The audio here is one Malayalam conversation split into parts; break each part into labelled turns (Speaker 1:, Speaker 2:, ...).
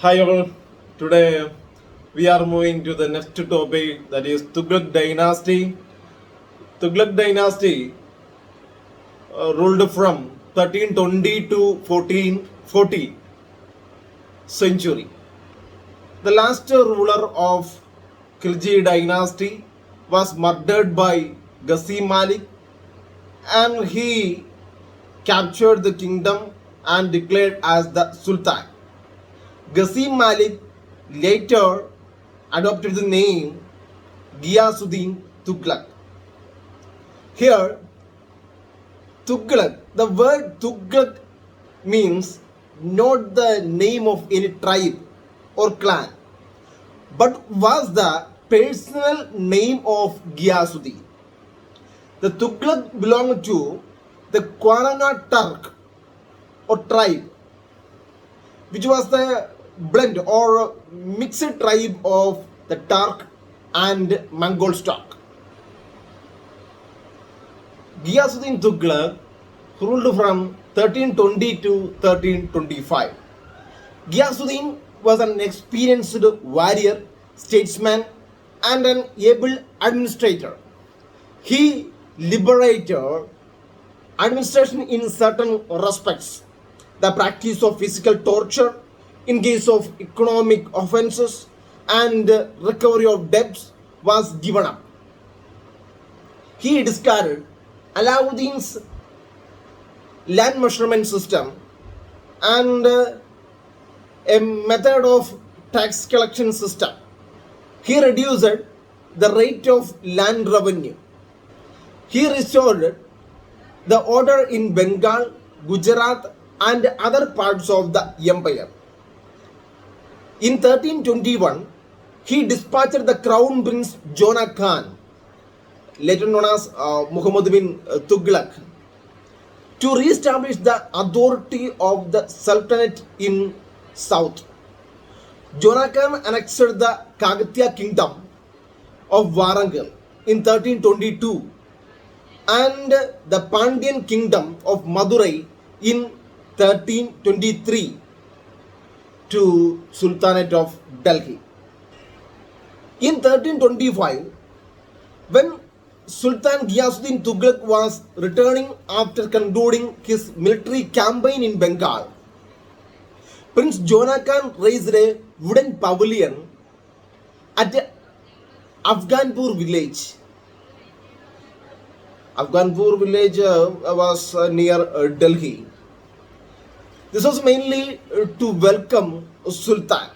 Speaker 1: Hi all. Today we are moving to the next topic, that is Tuglaq Dynasty. Tuglaq Dynasty ruled from 1320 to 1440 century. The last ruler of Khilji Dynasty was murdered by Ghazi Malik, and he captured the kingdom and declared as the Sultan. Ghazi Malik later adopted the name Ghiyasuddin Tuglaq. Here, Tuglaq, the word Tuglaq means not the name of any tribe or clan, but was the personal name of Ghiyasuddin. The Tuglaq belonged to the Kwaranga Turk or tribe, which was the blend or mixed tribe of the Turk and Mongol stock. Ghiyasuddin Tuglaq ruled from 1320 to 1325. Ghiyasuddin was an experienced warrior, statesman, and an able administrator. He liberated administration in certain respects. The practice of physical torture in case of economic offenses and recovery of debts was given up. He discarded Alauddin's land measurement system and a method of tax collection system. He reduced the rate of land revenue. He restored the order in Bengal, Gujarat, and other parts of the empire. In 1321, he dispatched the crown prince Jonah Khan, later known as Muhammad bin Tuglaq, to re-establish the authority of the sultanate in south. Jonah Khan annexed the Kakatiya kingdom of Warangal in 1322 and the Pandyan kingdom of Madurai in 1323 to Sultanate of Delhi. In 1325, when Sultan Ghiyasuddin Tuglaq was returning after concluding his military campaign in Bengal, Prince Jonah Khan raised a wooden pavilion at Afghanpur village. Afghanpur village was near Delhi. This was mainly to welcome Sultan.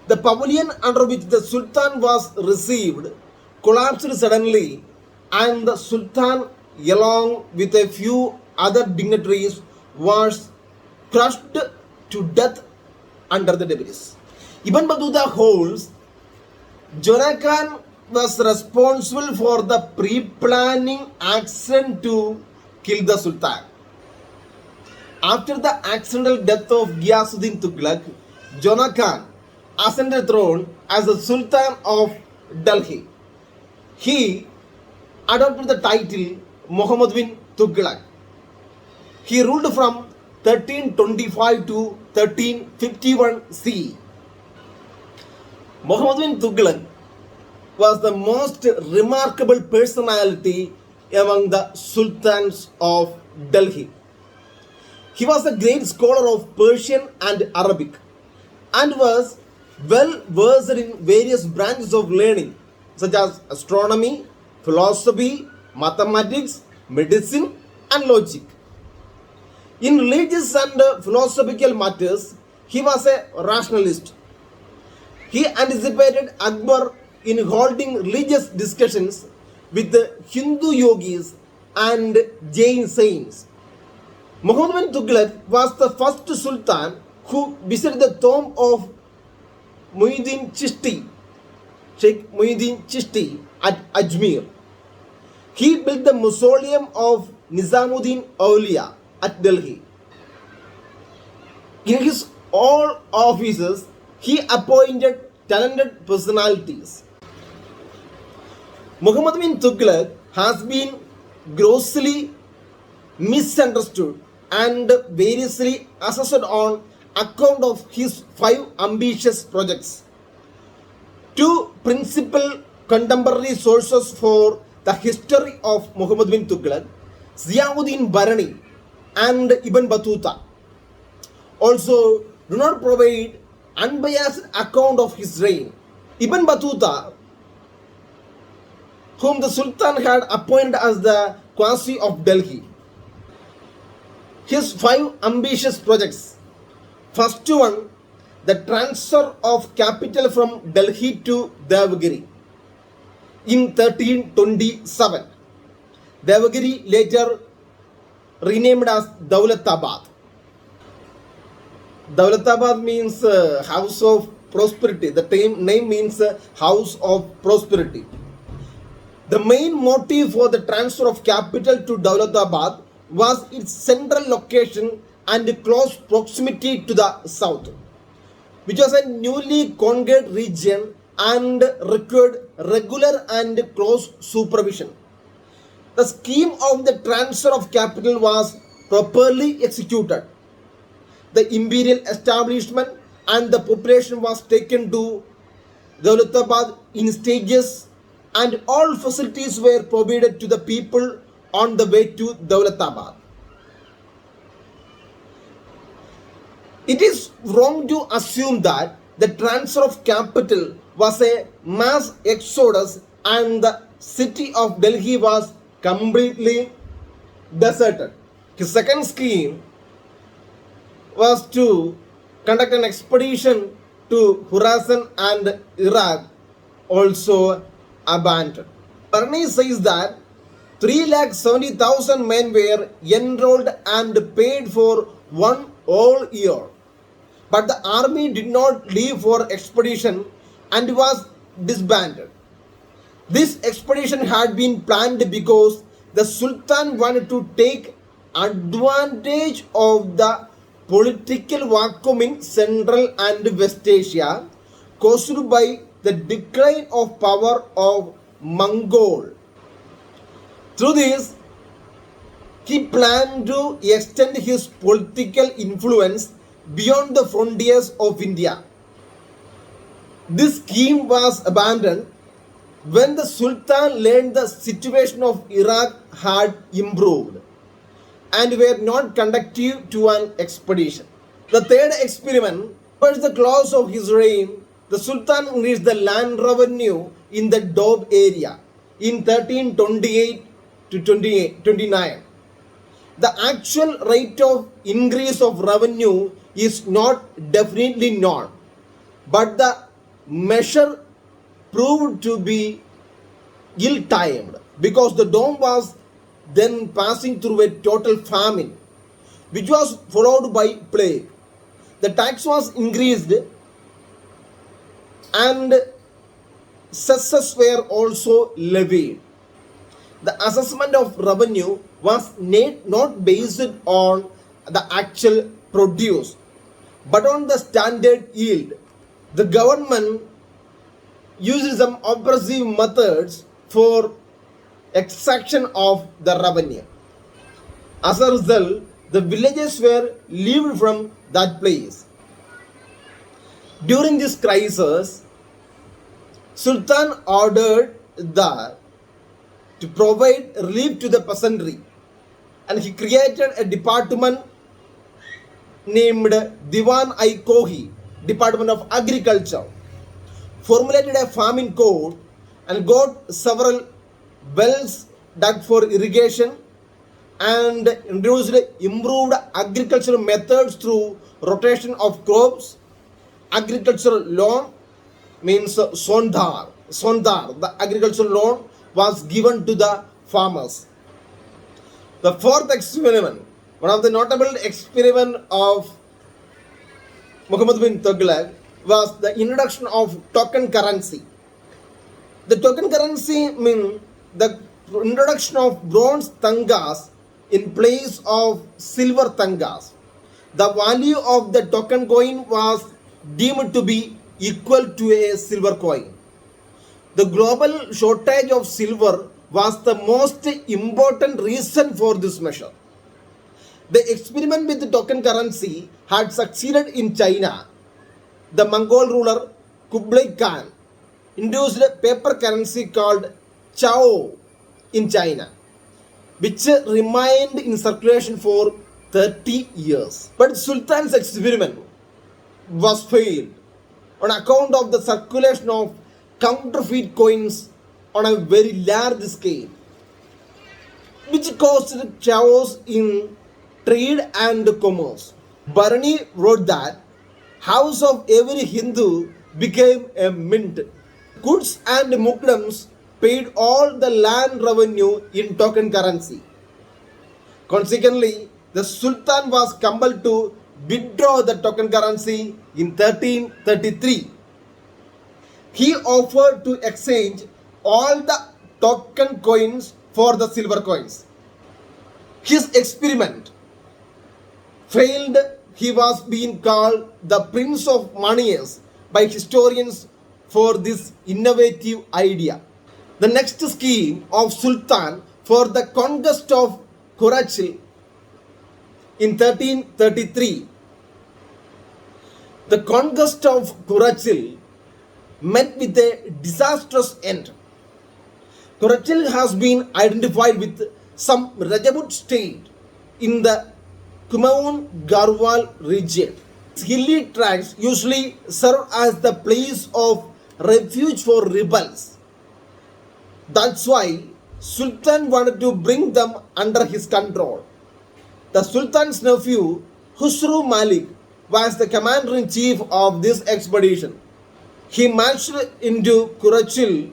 Speaker 1: The pavilion under which the Sultan was received collapsed suddenly, and the Sultan, along with a few other dignitaries, was crushed to death under the debris. Ibn Battuta holds Jonah Khan was responsible for the pre-planning action to kill the Sultan. After the accidental death of Ghiyasuddin Tuglaq, Jonah Khan ascended the throne as the Sultan of Delhi. He adopted the title Muhammad bin Tuglaq. He ruled from 1325 to 1351 CE. Muhammad bin Tuglaq was the most remarkable personality among the sultans of Delhi. He was a great scholar of Persian and Arabic and was well versed in various branches of learning such as astronomy, philosophy, mathematics, medicine, and logic. In religious and philosophical matters, he was a rationalist. He anticipated Akbar in holding religious discussions with the Hindu yogis and Jain saints. Muhammad bin Tuglaq was the first sultan who visited the tomb of Muhyiddin Chishti, Sheikh Muhyiddin Chishti at Ajmer. He built the mausoleum of Nizamuddin Awliya at Delhi. In his all offices, he appointed talented personalities. Muhammad bin Tuglaq has been grossly misunderstood and variously assessed on account of his 5 ambitious projects. Two principal contemporary sources for the history of Muhammad bin Tuglaq, Ziauddin Barani and Ibn Battuta, also do not provide unbiased account of his reign. Ibn Battuta, whom the Sultan had appointed as the Qasi of Delhi, his 5 ambitious projects. First one, the transfer of capital from Delhi to Devagiri in 1327. Devagiri later renamed as Daulatabad. Daulatabad means house of prosperity. The name means house of prosperity. The main motive for the transfer of capital to Daulatabad was its central location and close proximity to the south, which was a newly conquered region and required regular and close supervision. The scheme of the transfer of capital was properly executed. The imperial establishment and the population was taken to Daulatabad in stages, and all facilities were provided to the people on the way to Daulatabad. It is wrong to assume that the transfer of capital was a mass exodus and the city of Delhi was completely deserted. His second scheme was to conduct an expedition to Khorasan and Iraq, also abandoned. Barani says that 370,000 men were enrolled and paid for one whole year. But the army did not leave for expedition and was disbanded. This expedition had been planned because the Sultan wanted to take advantage of the political vacuum in Central and West Asia caused by the decline of power of Mongol. Through this, he planned to extend his political influence beyond the frontiers of India. This scheme was abandoned when the Sultan learned the situation of Iraq had improved and were not conducive to an expedition. The third experiment, towards the close of his reign, the Sultan increased the land revenue in the Doab area in 1328 to 29. The actual rate of increase of revenue is not definitely known, but the measure proved to be ill-timed because the Dome was then passing through a total famine, which was followed by plague. The tax was increased and cesses were also levied. The assessment of revenue was not based on the actual produce, but on the standard yield. The government used some oppressive methods for extraction of the revenue. As a result, the villages were relieved from that place. During this crisis, Sultan ordered to provide relief to the peasantry, and he created a department named Diwan-i-Kohi, Department of Agriculture, formulated a famine code and got several wells dug for irrigation and introduced improved agricultural methods through rotation of crops. Agricultural loan means sondar. The agricultural loan was given to the farmers. The fourth experiment, one of the notable experiment of Muhammad bin Tuglaq, was the introduction of token currency. The token currency means the introduction of bronze tangas in place of silver tangas. The value of the token coin was deemed to be equal to a silver coin. The global shortage of silver was the most important reason for this measure. The experiment with the token currency had succeeded in China. The Mongol ruler Kublai Khan introduced a paper currency called Chao in China, which remained in circulation for 30 years. But Sultan's experiment was failed on account of the circulation of counterfeit coins on a very large scale, which caused chaos in trade and commerce. Barani wrote that house of every Hindu became a mint. Goods and Muslims paid all the land revenue in token currency. Consequently, the Sultan was compelled to withdraw the token currency in 1333. He offered to exchange all the token coins for the silver coins. His experiment failed. He was being called the Prince of Moneyers by historians for this innovative idea. The next scheme of Sultan for the conquest of Kurachil in 1333. The conquest of Kurachil met with a disastrous end. Kurachil has been identified with some Rajput state in the Kumaon Garhwal region. Hilly tracts usually serve as the place of refuge for rebels. That's why Sultan wanted to bring them under his control. The Sultan's nephew Husru Malik was the commander-in-chief of this expedition. He marched into Kurachil,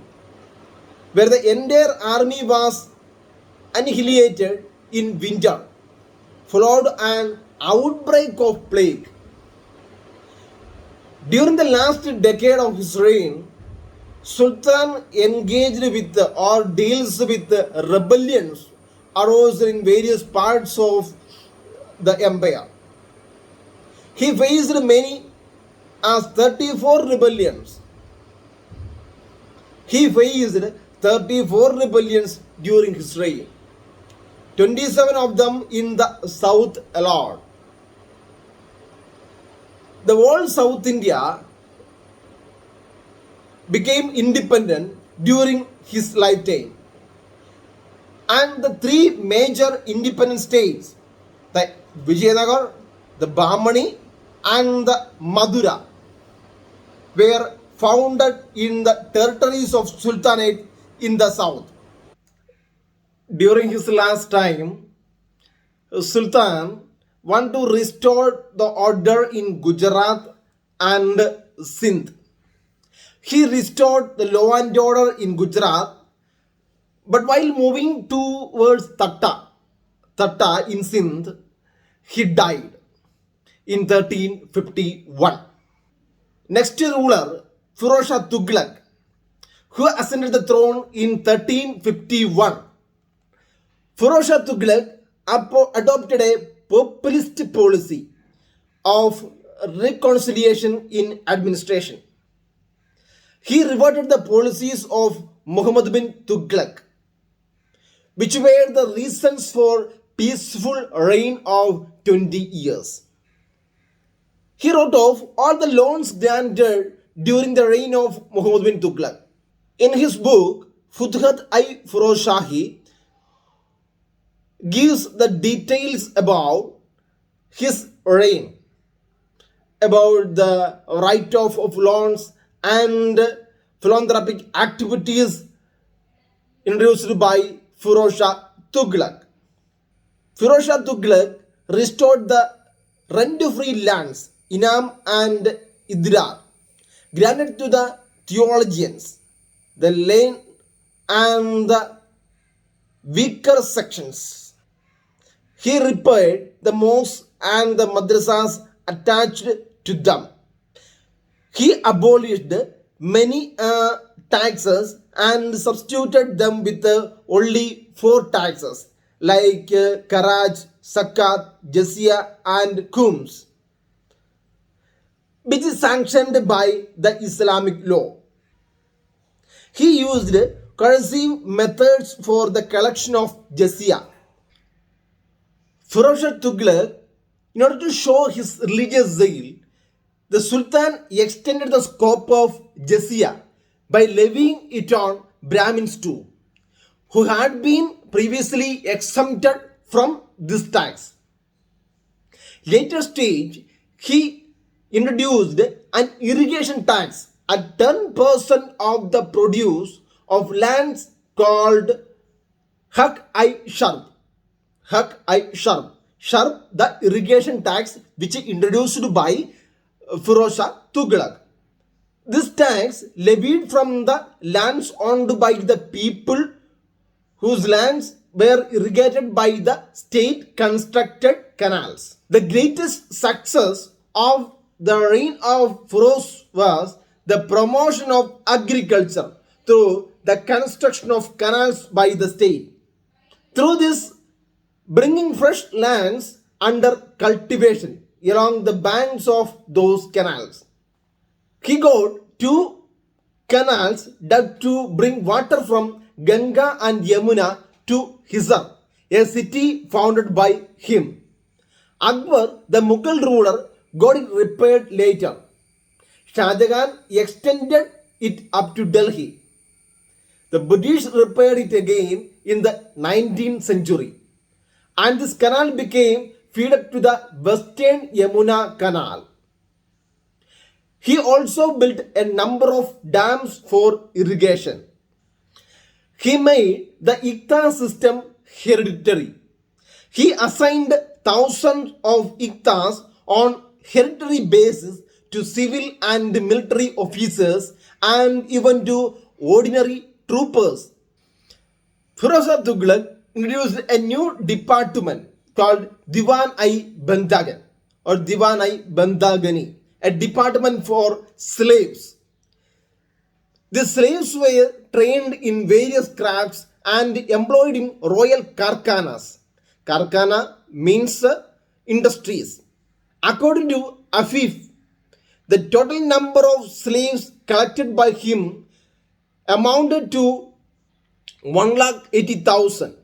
Speaker 1: where the entire army was annihilated in winter, followed an outbreak of plague. During the last decade of his reign, Sultan engaged with or deals with rebellions arose in various parts of the empire. He faced many as 34 rebellions. He faced 34 rebellions during his reign, 27 of them in the south alone. The whole South India became independent during his lifetime. And the three major independent states, the Vijayanagar, the Bahmani, and the Madura, were founded in the territories of Sultanate in the south. During his last time, Sultan wanted to restore the order in Gujarat and Sindh. He restored the law and order in Gujarat, but while moving towards Thatta in Sindh, he died in 1351. Next ruler, Firoz Shah Tuglaq, who ascended the throne in 1351. Firoz Shah Tuglaq adopted a populist policy of reconciliation in administration. He reverted the policies of Muhammad bin Tuglaq, which were the reasons for peaceful reign of 20 years. He wrote off all the loans granted during the reign of Muhammad bin Tuglaq. In his book, Futuhat-i-Firoz Shahi gives the details about his reign, about the write-off of loans and philanthropic activities introduced by Firoz Shah Tuglaq. Firoz Shah Tuglaq restored the rent-free lands, Inam and Idrar, granted to the theologians, the lane and the weaker sections. He repaired the mosques and the madrasas attached to them. He abolished many taxes and substituted them with only 4 taxes like Karaj, Zakat, Jizya and Khums, which is sanctioned by the Islamic law. He used coercive methods for the collection of Jizya. Firoz Shah Tuglaq, in order to show his religious zeal, the Sultan extended the scope of jizya by levying it on Brahmins too, who had been previously exempted from this tax. Later stage, he introduced an irrigation tax at 10% of the produce of lands called Haq-i-Sharb. Haq-i-Sharb. Sharb, the irrigation tax which is introduced by Firoz Shah Tuglaq. This tax levied from the lands owned by the people whose lands were irrigated by the state constructed canals. The greatest success of the reign of Firoz was the promotion of agriculture through the construction of canals by the state. Through this, bringing fresh lands under cultivation along the banks of those canals. He got 2 canals dug to bring water from Ganga and Yamuna to Hisar, a city founded by him. Akbar, the Mughal ruler, got it repaired later. Shah Jahan extended it up to Delhi. The British repaired it again in the 19th century, and this canal became fed to the Western Yamuna Canal. He also built a number of dams for irrigation. He made the Iqta system hereditary. He assigned thousands of Iqtas on hereditary basis to civil and military officers and even to ordinary troopers. Firoz Shah Tuglaq introduced a new department called Diwan-i-Bandagan or Diwan-i-Bandagani, a department for slaves. The slaves were trained in various crafts and employed in royal karkhanas. Karkhana means industries. According to Afif, the total number of slaves collected by him amounted to 180,000.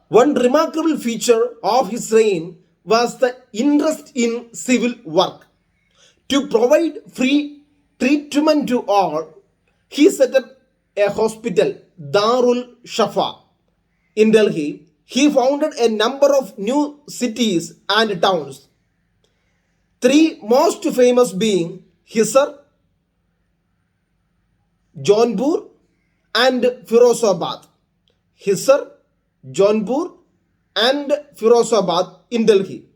Speaker 1: One remarkable feature of his reign was the interest in civil work. To provide free treatment to all, he set up a hospital, Darul Shafa, in Delhi. He founded a number of new cities and towns. 3 most famous being Hisar, Jaunpur and Firozabad. Hisar, Jaunpur and Firozabad in Delhi.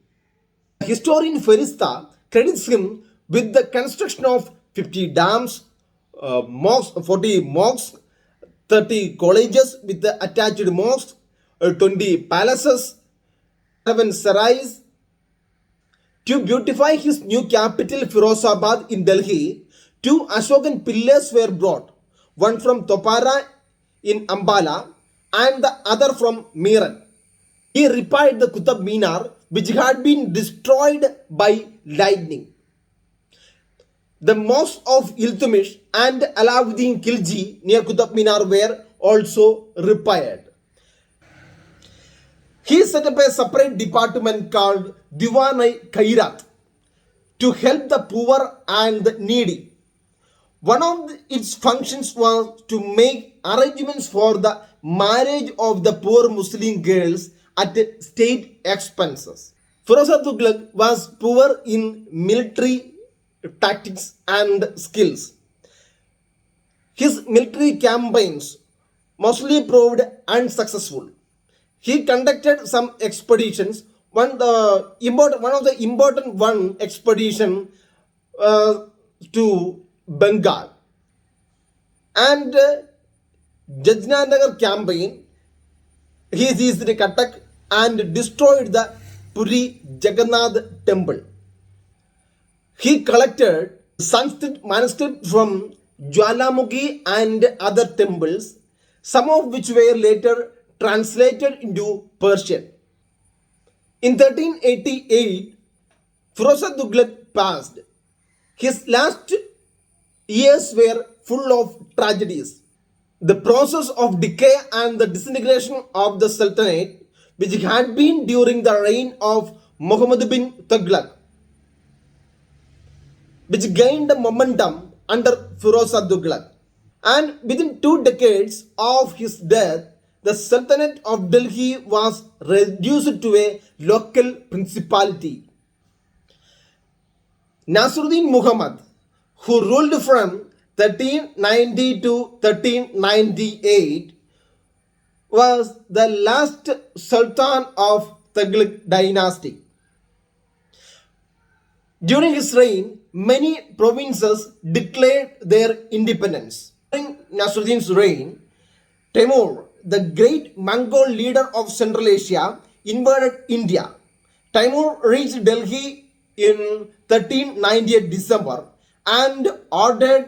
Speaker 1: Historian Ferista credits him with the construction of 50 dams, 40 mosques, 30 colleges with the attached mosques, 20 palaces, 7 sarais. To beautify his new capital Firozabad in Delhi, 2 Ashokan pillars were brought, one from Topara in Ambala and the other from Meerut. He repaired the Qutub Minar which had been destroyed by lightning. The mosques of Iltutmish and Alauddin Khilji near Qutub Minar were also repaired. He set up a separate department called Diwan-i-Khairat to help the poor and the needy. One of its functions was to make arrangements for the marriage of the poor Muslim girls at state expenses. Firoz Shah Tuglaq was poor in military tactics and skills. His military campaigns mostly proved unsuccessful. He conducted some expeditions. One of the important expedition to Bengal and Jajnanagar campaign. He seized Cuttack and destroyed the Puri Jagannath temple. He collected Sanskrit manuscripts from Jwalamukhi and other temples, some of which were later translated into Persian. In 1388, Firoz Shah Tuglaq passed. His last years were full of tragedies. The process of decay and the disintegration of the sultanate which had been during the reign of Muhammad bin Tuglaq, which gained momentum under Firoz Tuglaq. And within 2 decades of his death, the Sultanate of Delhi was reduced to a local principality. Nasruddin Muhammad, who ruled from 1390 to 1398, was the last Sultan of Tuglaq Dynasty. During his reign, many provinces declared their independence. During Nasruddin's reign, Timur, the great Mongol leader of Central Asia, invaded India. Timur reached Delhi in 1398 December and ordered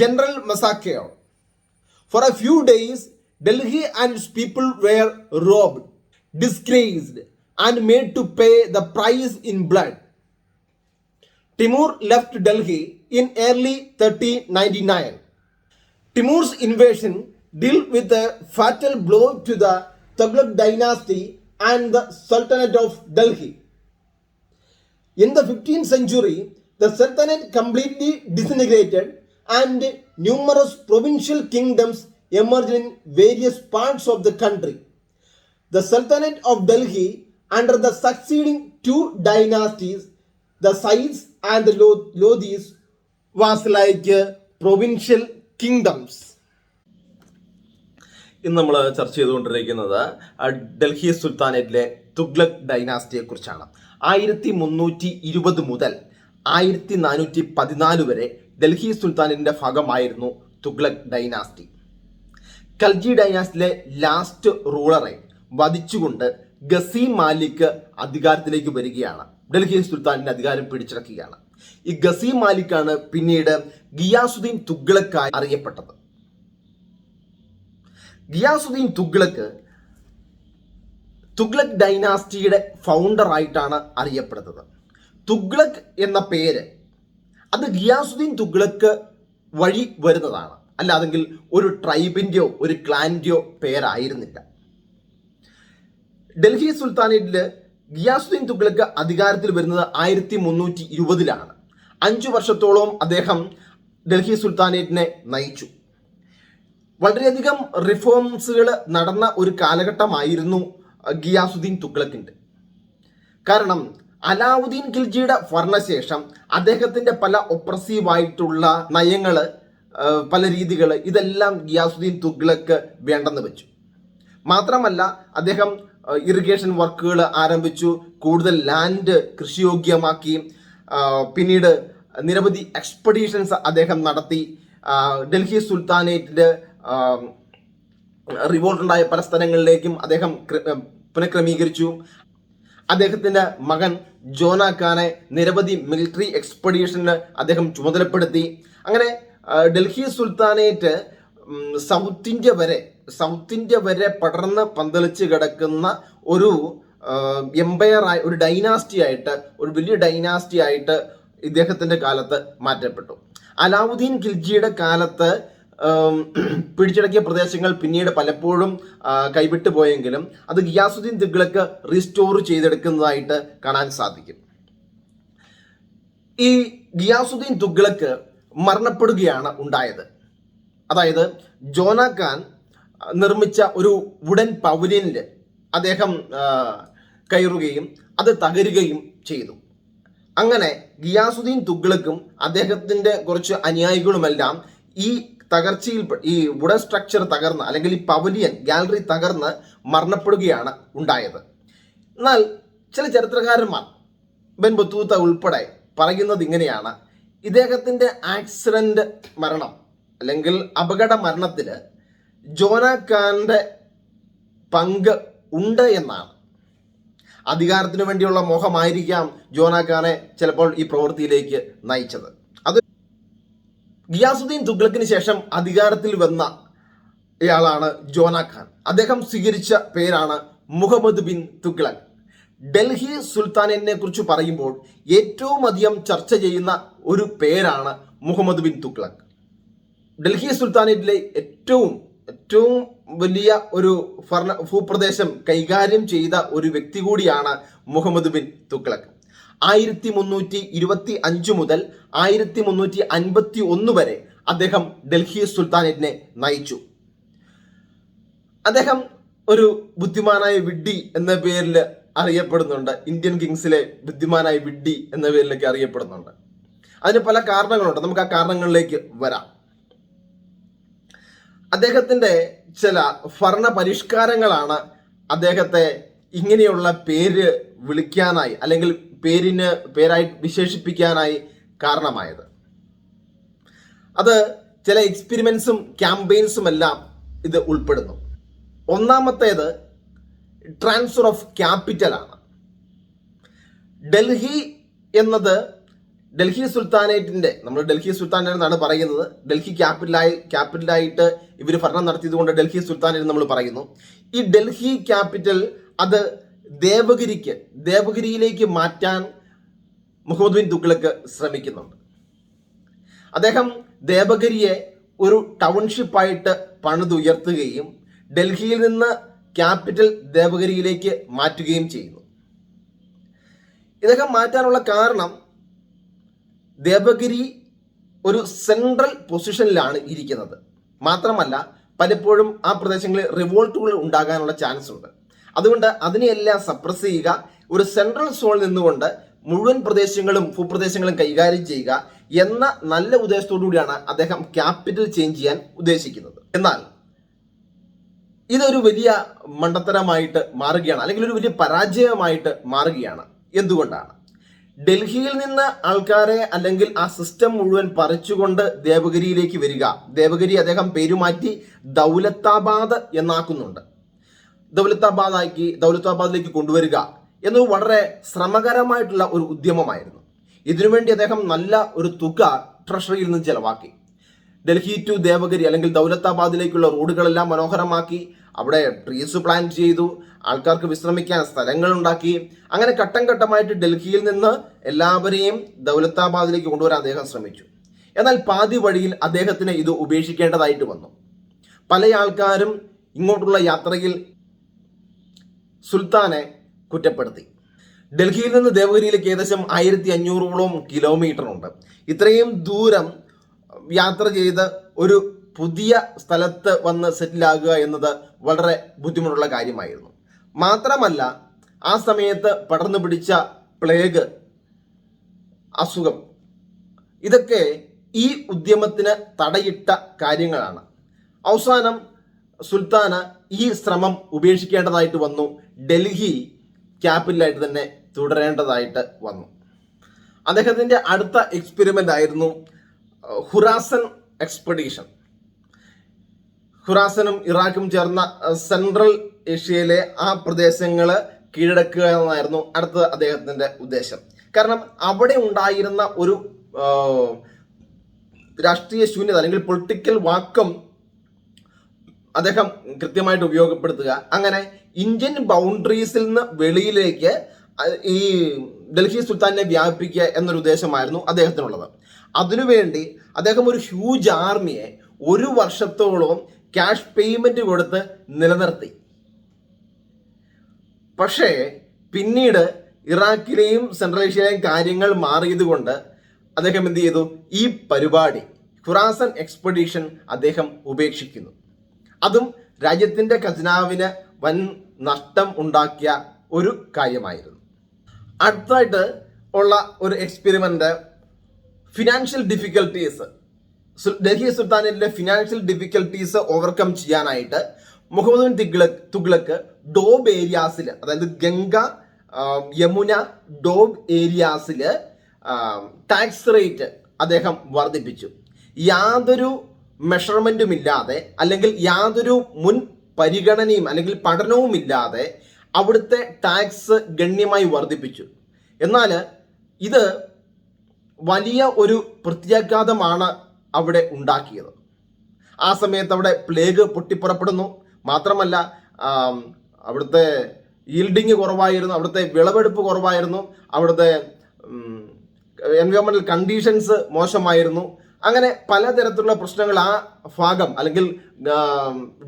Speaker 1: general massacre. For a few days, Delhi and its people were robbed, disgraced, and made to pay the price in blood. Timur left Delhi in early 1399. Timur's invasion dealt with a fatal blow to the Tuglaq Dynasty and the Sultanate of Delhi. In the 15th century, the Sultanate completely disintegrated and numerous provincial kingdoms emerged in various parts of the country. The Sultanate of Delhi, under the succeeding 2 dynasties, the Sayids and the Lodhis, was like provincial kingdoms. ഇന്ന് നമ്മൾ ചർച്ച ചെയ്തുകൊണ്ടിരിക്കുന്നത് ഡൽഹി സുൽത്താനേറ്റിലെ തുഗ്ലക് ഡൈനാസ്റ്റിയെ കുറിച്ചാണ്. 1320 മുതൽ 1414 വരെ ഡൽഹി സുൽത്താനേറ്റിന്റെ ഭാഗമായിരുന്നു തുഗ്ലക് ഡൈനാസ്റ്റി. ഖൽജി ഡൈനാസ്റ്റിയിലെ ലാസ്റ്റ് റൂളറെ വധിച്ചുകൊണ്ട് ഗസി മാലിക് അധികാരത്തിലേക്ക് വരികയാണ്. ഡൽഹി സുൽത്താനിന്റെ അധികാരം പിടിച്ചടക്കുകയാണ്. ഈ ഗസി മാലിക്കാണ് പിന്നീട് ഗിയാസുദ്ദീൻ തുഗ്ലക്കായി അറിയപ്പെട്ടത്. ഗിയാസുദ്ദീൻ തുഗ്ലക്ക് തുഗ്ലക് ഡൈനാസ്റ്റിയുടെ ഫൗണ്ടർ ആയിട്ടാണ് അറിയപ്പെടുന്നത്. തുഗ്ലക് എന്ന പേര് അത് ഗിയാസുദ്ദീൻ തുഗ്ലക്ക് വഴി വരുന്നതാണ്, അല്ലാതെങ്കിൽ ഒരു ട്രൈബിൻ്റെയോ ഒരു ക്ലാൻ്റെയോ പേരായിരുന്നില്ല. ഡൽഹി സുൽത്താനേറ്റിൽ ഗിയാസുദ്ദീൻ തുഗ്ലക്ക് അധികാരത്തിൽ വരുന്നത് 1320-ലാണ്. 5 വർഷത്തോളം അദ്ദേഹം ഡൽഹി സുൽത്താനേറ്റിനെ നയിച്ചു. വളരെയധികം റിഫോംസുകൾ നടന്ന ഒരു കാലഘട്ടമായിരുന്നു ഗിയാസുദ്ദീൻ തുഗ്ലക്കിൻ്റെ. കാരണം അലാവുദ്ദീൻ ഖിൽജിയുടെ ഭരണശേഷം അദ്ദേഹത്തിൻ്റെ പല ഒപ്രസീവായിട്ടുള്ള നയങ്ങൾ, പല രീതികൾ, ഇതെല്ലാം ഗിയാസുദ്ദീൻ തുഗ്ലക്ക് വേണ്ടെന്ന് വെച്ചു. മാത്രമല്ല അദ്ദേഹം ഇറിഗേഷൻ വർക്കുകൾ ആരംഭിച്ചു, കൂടുതൽ ലാൻഡ് കൃഷിയോഗ്യമാക്കി. പിന്നീട് നിരവധി എക്സ്പെഡീഷൻസ് അദ്ദേഹം നടത്തി. ഡൽഹി സുൽത്താനേറ്റിൽ റിവോൾട്ടുണ്ടായ പല സ്ഥലങ്ങളിലേക്കും അദ്ദേഹം പുനഃക്രമീകരിച്ചു. അദ്ദേഹത്തിൻ്റെ മകൻ ജോനാഖാനെ നിരവധി മിലിറ്ററി എക്സ്പെഡീഷന് അദ്ദേഹം ചുമതലപ്പെടുത്തി. അങ്ങനെ ഡൽഹി സുൽത്താനേറ്റ് സൗത്ത് ഇന്ത്യ വരെ പടർന്ന് പന്തലിച്ച് കിടക്കുന്ന ഒരു എംപയറായി, ഒരു ഡൈനാസ്റ്റി ആയിട്ട്, ഒരു വലിയ ഡൈനാസ്റ്റി ആയിട്ട് ഇദ്ദേഹത്തിൻ്റെ കാലത്ത് മാറ്റപ്പെട്ടു. അലാവുദ്ദീൻ ഖിൽജിയുടെ കാലത്ത് പിടിച്ചടക്കിയ പ്രദേശങ്ങൾ പിന്നീട് പലപ്പോഴും കൈവിട്ടു പോയെങ്കിലും അത് ഗിയാസുദ്ദീൻ തുഗ്ലക്ക് റീസ്റ്റോർ ചെയ്തെടുക്കുന്നതായിട്ട് കാണാൻ സാധിക്കും. ഈ ഗിയാസുദ്ദീൻ തുഗ്ലക്ക് മരണപ്പെടുകയാണ് ഉണ്ടായത്. അതായത് ജോനാഖാൻ നിർമ്മിച്ച ഒരു വുഡൻ പവലിയനിൽ അദ്ദേഹം കയറുകയും അത് തകരുകയും ചെയ്തു. അങ്ങനെ ഗിയാസുദ്ദീൻ തുഗ്ലക്കും അദ്ദേഹത്തിൻ്റെ കുറച്ച് അനുയായികളുമെല്ലാം ഈ തകർച്ചയിൽ, ഈ വുഡൻ സ്ട്രക്ചർ തകർന്ന്, അല്ലെങ്കിൽ ഈ പവലിയൻ ഗാലറി തകർന്ന് മരണപ്പെടുകയാണ് ഉണ്ടായത്. എന്നാൽ ചില ചരിത്രകാരന്മാർ, ബെൻ ബത്തൂത്ത ഉൾപ്പെടെ പറയുന്നത് ഇങ്ങനെയാണ്: ഇദ്ദേഹത്തിൻ്റെ ആക്സിഡന്റ് മരണം അല്ലെങ്കിൽ അപകട മരണത്തിൽ ജോനാഖാന്റെ പങ്ക് ഉണ്ട് എന്നാണ്. അധികാരത്തിനു വേണ്ടിയുള്ള മോഹമായിരിക്കാം ജോനാഖാനെ ചിലപ്പോൾ ഈ പ്രവൃത്തിയിലേക്ക് നയിച്ചത്. അത് ഗിയാസുദ്ദീൻ തുഗ്ലക്കിന് ശേഷം അധികാരത്തിൽ വന്ന ഇയാളാണ് ജോനാഖാൻ. അദ്ദേഹം സ്വീകരിച്ച പേരാണ് മുഹമ്മദ് ബിൻ തുഗ്ലക്. ഡൽഹി സുൽത്താനേറ്റിനെ കുറിച്ച് പറയുമ്പോൾ ഏറ്റവും അധികം ചർച്ച ചെയ്യുന്ന ഒരു പേരാണ് മുഹമ്മദ് ബിൻ തുഗ്ലക്. ഡൽഹി സുൽത്താനേറ്റിലെ ഏറ്റവും ഏറ്റവും വലിയ ഒരു ഭൂപ്രദേശം കൈകാര്യം ചെയ്ത ഒരു വ്യക്തി കൂടിയാണ് മുഹമ്മദ് ബിൻ തുഗ്ലക്ക്. 1325 മുതൽ 1351 വരെ അദ്ദേഹം ഡൽഹി സുൽത്താനേറ്റിനെ നയിച്ചു. അദ്ദേഹം ഒരു ബുദ്ധിമാനായ വിഡ്ഢി എന്ന പേരിൽ അറിയപ്പെടുന്നുണ്ട്. ഇന്ത്യൻ കിങ്സിലെ ബുദ്ധിമാനായ വിഡ്ഢി എന്ന പേരിലൊക്കെ അറിയപ്പെടുന്നുണ്ട്. അതിന് പല കാരണങ്ങളുണ്ട്. നമുക്ക് ആ കാരണങ്ങളിലേക്ക് വരാം. അദ്ദേഹത്തിൻ്റെ ചില ഭരണ പരിഷ്കാരങ്ങളാണ് അദ്ദേഹത്തെ ഇങ്ങനെയുള്ള പേര് വിളിക്കാനായി അല്ലെങ്കിൽ പേരായി വിശേഷിപ്പിക്കാനായി കാരണമായത്. അത് ചില എക്സ്പെരിമെന്റ്സും ക്യാമ്പയിൻസും എല്ലാം ഇത് ഉൾപ്പെടുന്നു. ഒന്നാമത്തേത് ട്രാൻസ്ഫർ ഓഫ് ക്യാപിറ്റൽ ആണ്. ഡൽഹി എന്നത് ഡൽഹി സുൽത്താനേറ്റിന്റെ, നമ്മൾ ഡൽഹി സുൽത്താനേറ്റ് എന്നാണ് പറയുന്നത്. ഡൽഹി ക്യാപിറ്റലായിട്ട് ഇവർ ഭരണം നടത്തിയത് കൊണ്ട് ഡൽഹി സുൽത്താനേറ്റ് നമ്മൾ പറയുന്നു. ഈ ഡൽഹി ക്യാപിറ്റൽ അത് ദേവഗിരിയിലേക്ക് മാറ്റാൻ മുഹമ്മദ് ബിൻ തുഗ്ലക്ക് ശ്രമിക്കുന്നുണ്ട്. അദ്ദേഹം ദേവഗിരിയെ ഒരു ടൗൺഷിപ്പായിട്ട് പണിതുയർത്തുകയും ഡൽഹിയിൽ നിന്ന് ക്യാപിറ്റൽ ദേവഗിരിയിലേക്ക് മാറ്റുകയും ചെയ്യുന്നു. ഇദ്ദേഹം മാറ്റാനുള്ള കാരണം ദേവഗിരി ഒരു സെൻട്രൽ പൊസിഷനിലാണ് ഇരിക്കുന്നത്. മാത്രമല്ല പലപ്പോഴും ആ പ്രദേശങ്ങളിൽ റിവോൾട്ടുകൾ ഉണ്ടാകാനുള്ള ചാൻസ് ഉണ്ട്. അതുകൊണ്ട് അതിനെയെല്ലാം സപ്രസ് ചെയ്യുക, ഒരു സെൻട്രൽ സോണിൽ നിന്നുകൊണ്ട് മുഴുവൻ ഭൂപ്രദേശങ്ങളും കൈകാര്യം ചെയ്യുക എന്ന നല്ല ഉദ്ദേശത്തോടു കൂടിയാണ് അദ്ദേഹം ക്യാപിറ്റൽ ചേഞ്ച് ചെയ്യാൻ ഉദ്ദേശിക്കുന്നത്. എന്നാൽ ഇതൊരു വലിയ മണ്ടത്തരമായിട്ട് മാറുകയാണ്, അല്ലെങ്കിൽ ഒരു വലിയ പരാജയമായിട്ട് മാറുകയാണ്. എന്തുകൊണ്ടാണ്? ഡൽഹിയിൽ നിന്ന് ആൾക്കാരെ അല്ലെങ്കിൽ ആ സിസ്റ്റം മുഴുവൻ പറിച്ചുകൊണ്ട് ദേവഗിരിയിലേക്ക് വരിക. ദേവഗിരി അദ്ദേഹം പേരുമാറ്റി ദൗലത്താബാദ് എന്നാക്കുന്നുണ്ട്. ദൗലത്താബാദിലേക്ക് കൊണ്ടുവരിക എന്നത് വളരെ ശ്രമകരമായിട്ടുള്ള ഒരു ഉദ്യമമായിരുന്നു. ഇതിനുവേണ്ടി അദ്ദേഹം നല്ല ഒരു തുക ട്രഷറിയിൽ നിന്ന് ചെലവാക്കി. ഡൽഹി ടു ദേവഗിരി അല്ലെങ്കിൽ ദൗലത്താബാദിലേക്കുള്ള റോഡുകളെല്ലാം മനോഹരമാക്കി, അവിടെ ട്രീസ് പ്ലാന്റ് ചെയ്തു, ആൾക്കാർക്ക് വിശ്രമിക്കാൻ സ്ഥലങ്ങൾ ഉണ്ടാക്കി. അങ്ങനെ ഘട്ടം ഘട്ടമായിട്ട് ഡൽഹിയിൽ നിന്ന് എല്ലാവരെയും ദൗലത്താബാദിലേക്ക് കൊണ്ടുവരാൻ അദ്ദേഹം ശ്രമിച്ചു. എന്നാൽ പാതി വഴിയിൽ അദ്ദേഹത്തിന് ഇത് ഉപേക്ഷിക്കേണ്ടതായിട്ട് വന്നു. പല ആൾക്കാരും ഇങ്ങോട്ടുള്ള യാത്രയിൽ സുൽത്താനെ കുറ്റപ്പെടുത്തി. ഡൽഹിയിൽ നിന്ന് ദേവഗിരിയിലേക്ക് ഏകദേശം 1500ഓളം കിലോമീറ്റർ ഉണ്ട്. ഇത്രയും ദൂരം യാത്ര ചെയ്ത് ഒരു പുതിയ സ്ഥലത്ത് വന്ന് സെറ്റിലാകുക എന്നത് വളരെ ബുദ്ധിമുട്ടുള്ള കാര്യമായിരുന്നു. മാത്രമല്ല ആ സമയത്ത് പടർന്നു പിടിച്ച പ്ലേഗ്, അസുഖം, ഇതൊക്കെ ഈ ഉദ്യമത്തിന് തടയിട്ട കാര്യങ്ങളാണ്. അവസാനം സുൽത്താന് ഈ ശ്രമം ഉപേക്ഷിക്കേണ്ടതായിട്ട് വന്നു. ഡൽഹി ക്യാപിറ്റലായിട്ട് തന്നെ തുടരേണ്ടതായിട്ട് വന്നു. അദ്ദേഹത്തിൻ്റെ അടുത്ത എക്സ്പെരിമെൻ്റ് ആയിരുന്നു ഖുറാസൻ എക്സ്പെഡീഷൻ. ഖുറാസനും ഇറാഖും ചേർന്ന സെൻട്രൽ ഏഷ്യയിലെ ആ പ്രദേശങ്ങൾ കീഴടക്കുക എന്നായിരുന്നു അടുത്ത അദ്ദേഹത്തിൻ്റെ ഉദ്ദേശം. കാരണം അവിടെ ഉണ്ടായിരുന്ന ഒരു രാഷ്ട്രീയ ശൂന്യത അല്ലെങ്കിൽ പൊളിറ്റിക്കൽ വാക്കം അദ്ദേഹം കൃത്യമായിട്ട് ഉപയോഗപ്പെടുത്തുക. അങ്ങനെ ഇന്ത്യൻ ബൗണ്ടറീസിൽ നിന്ന് വെളിയിലേക്ക് ഈ ഡൽഹി സുൽത്താനെ വ്യാപിപ്പിക്കുക എന്നൊരു ഉദ്ദേശമായിരുന്നു അദ്ദേഹത്തിനുള്ളത്. അതിനുവേണ്ടി അദ്ദേഹം ഒരു ഹ്യൂജ് ആർമിയെ 1 വർഷത്തോളം ക്യാഷ് പേയ്മെന്റ് കൊടുത്ത് നിലനിർത്തി. പക്ഷേ പിന്നീട് ഇറാഖിലെയും സെൻട്രൽ ഏഷ്യയിലെയും കാര്യങ്ങൾ മാറിയത് കൊണ്ട് അദ്ദേഹം എന്ത് ചെയ്തു? ഈ പരിപാടി ഖുറാസൻ എക്സ്പെഡീഷൻ അദ്ദേഹം ഉപേക്ഷിക്കുന്നു. അതും രാജ്യത്തിൻ്റെ ഖജനാവിന് വൻ നഷ്ടം ഉണ്ടാക്കിയ ഒരു കാര്യമായിരുന്നു. അടുത്തായിട്ട് ഉള്ള ഒരു എക്സ്പെരിമെന്റ് ഫിനാൻഷ്യൽ ഡിഫിക്കൽട്ടീസ്, ഡൽഹി സുൽത്താനേറ്റിലെ ഫിനാൻഷ്യൽ ഡിഫിക്കൽട്ടീസ് ഓവർകം ചെയ്യാനായിട്ട് മുഹമ്മദ് ബിൻ തുഗ്ലക്ക് ഡോബ് ഏരിയാസിൽ, അതായത് ഗംഗ, യമുന, ഡോബ് ഏരിയാസിൽ ടാക്സ് റേറ്റ് അദ്ദേഹം വർദ്ധിപ്പിച്ചു. യാതൊരു മെഷർമെൻറ്റും ഇല്ലാതെ അല്ലെങ്കിൽ യാതൊരു മുൻ പരിഗണനയും അല്ലെങ്കിൽ പഠനവും ഇല്ലാതെ അവിടുത്തെ ടാക്സ് ഗണ്യമായി വർദ്ധിപ്പിച്ചു. എന്നാൽ ഇത് വലിയ ഒരു പ്രത്യാഘാതമാണ് അവിടെ ഉണ്ടാക്കിയത്. ആ സമയത്ത് അവിടെ പ്ലേഗ് പൊട്ടിപ്പുറപ്പെടുന്നു. മാത്രമല്ല അവിടുത്തെ ഈൽഡിങ് കുറവായിരുന്നു, അവിടുത്തെ വിളവെടുപ്പ് കുറവായിരുന്നു, അവിടുത്തെ എൻവയോൺമെന്റൽ കണ്ടീഷൻസ് മോശമായിരുന്നു. അങ്ങനെ പലതരത്തിലുള്ള പ്രശ്നങ്ങൾ ആ ഭാഗം അല്ലെങ്കിൽ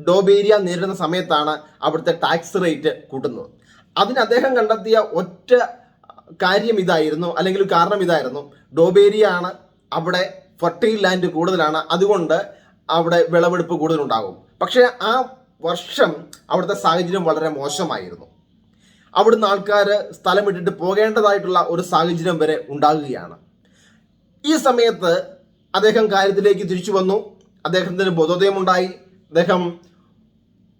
Speaker 1: ഡോബേരിയ നേരിടുന്ന സമയത്താണ് അവിടുത്തെ ടാക്സ് റേറ്റ് കൂട്ടുന്നത്. അതിന് അദ്ദേഹം കണ്ടെത്തിയ ഒറ്റ കാര്യം ഇതായിരുന്നു, അല്ലെങ്കിൽ കാരണം ഇതായിരുന്നു, ഡോബേരിയ ആണ് അവിടെ ഫെർട്ടൈൽ ലാൻഡ് കൂടുതലാണ്, അതുകൊണ്ട് അവിടെ വിളവെടുപ്പ് കൂടുതലുണ്ടാകും. പക്ഷേ ആ വർഷം അവിടുത്തെ സാഹചര്യം വളരെ മോശമായിരുന്നു. അവിടുന്ന് ആൾക്കാർ സ്ഥലം വിട്ടിട്ട് പോകേണ്ടതായിട്ടുള്ള ഒരു സാഹചര്യം വരെ ഉണ്ടാകുകയാണ്. ഈ സമയത്ത് അദ്ദേഹം കാര്യത്തിലേക്ക് തിരിച്ചു വന്നു. അദ്ദേഹത്തിന് ബോധോദയമുണ്ടായി. അദ്ദേഹം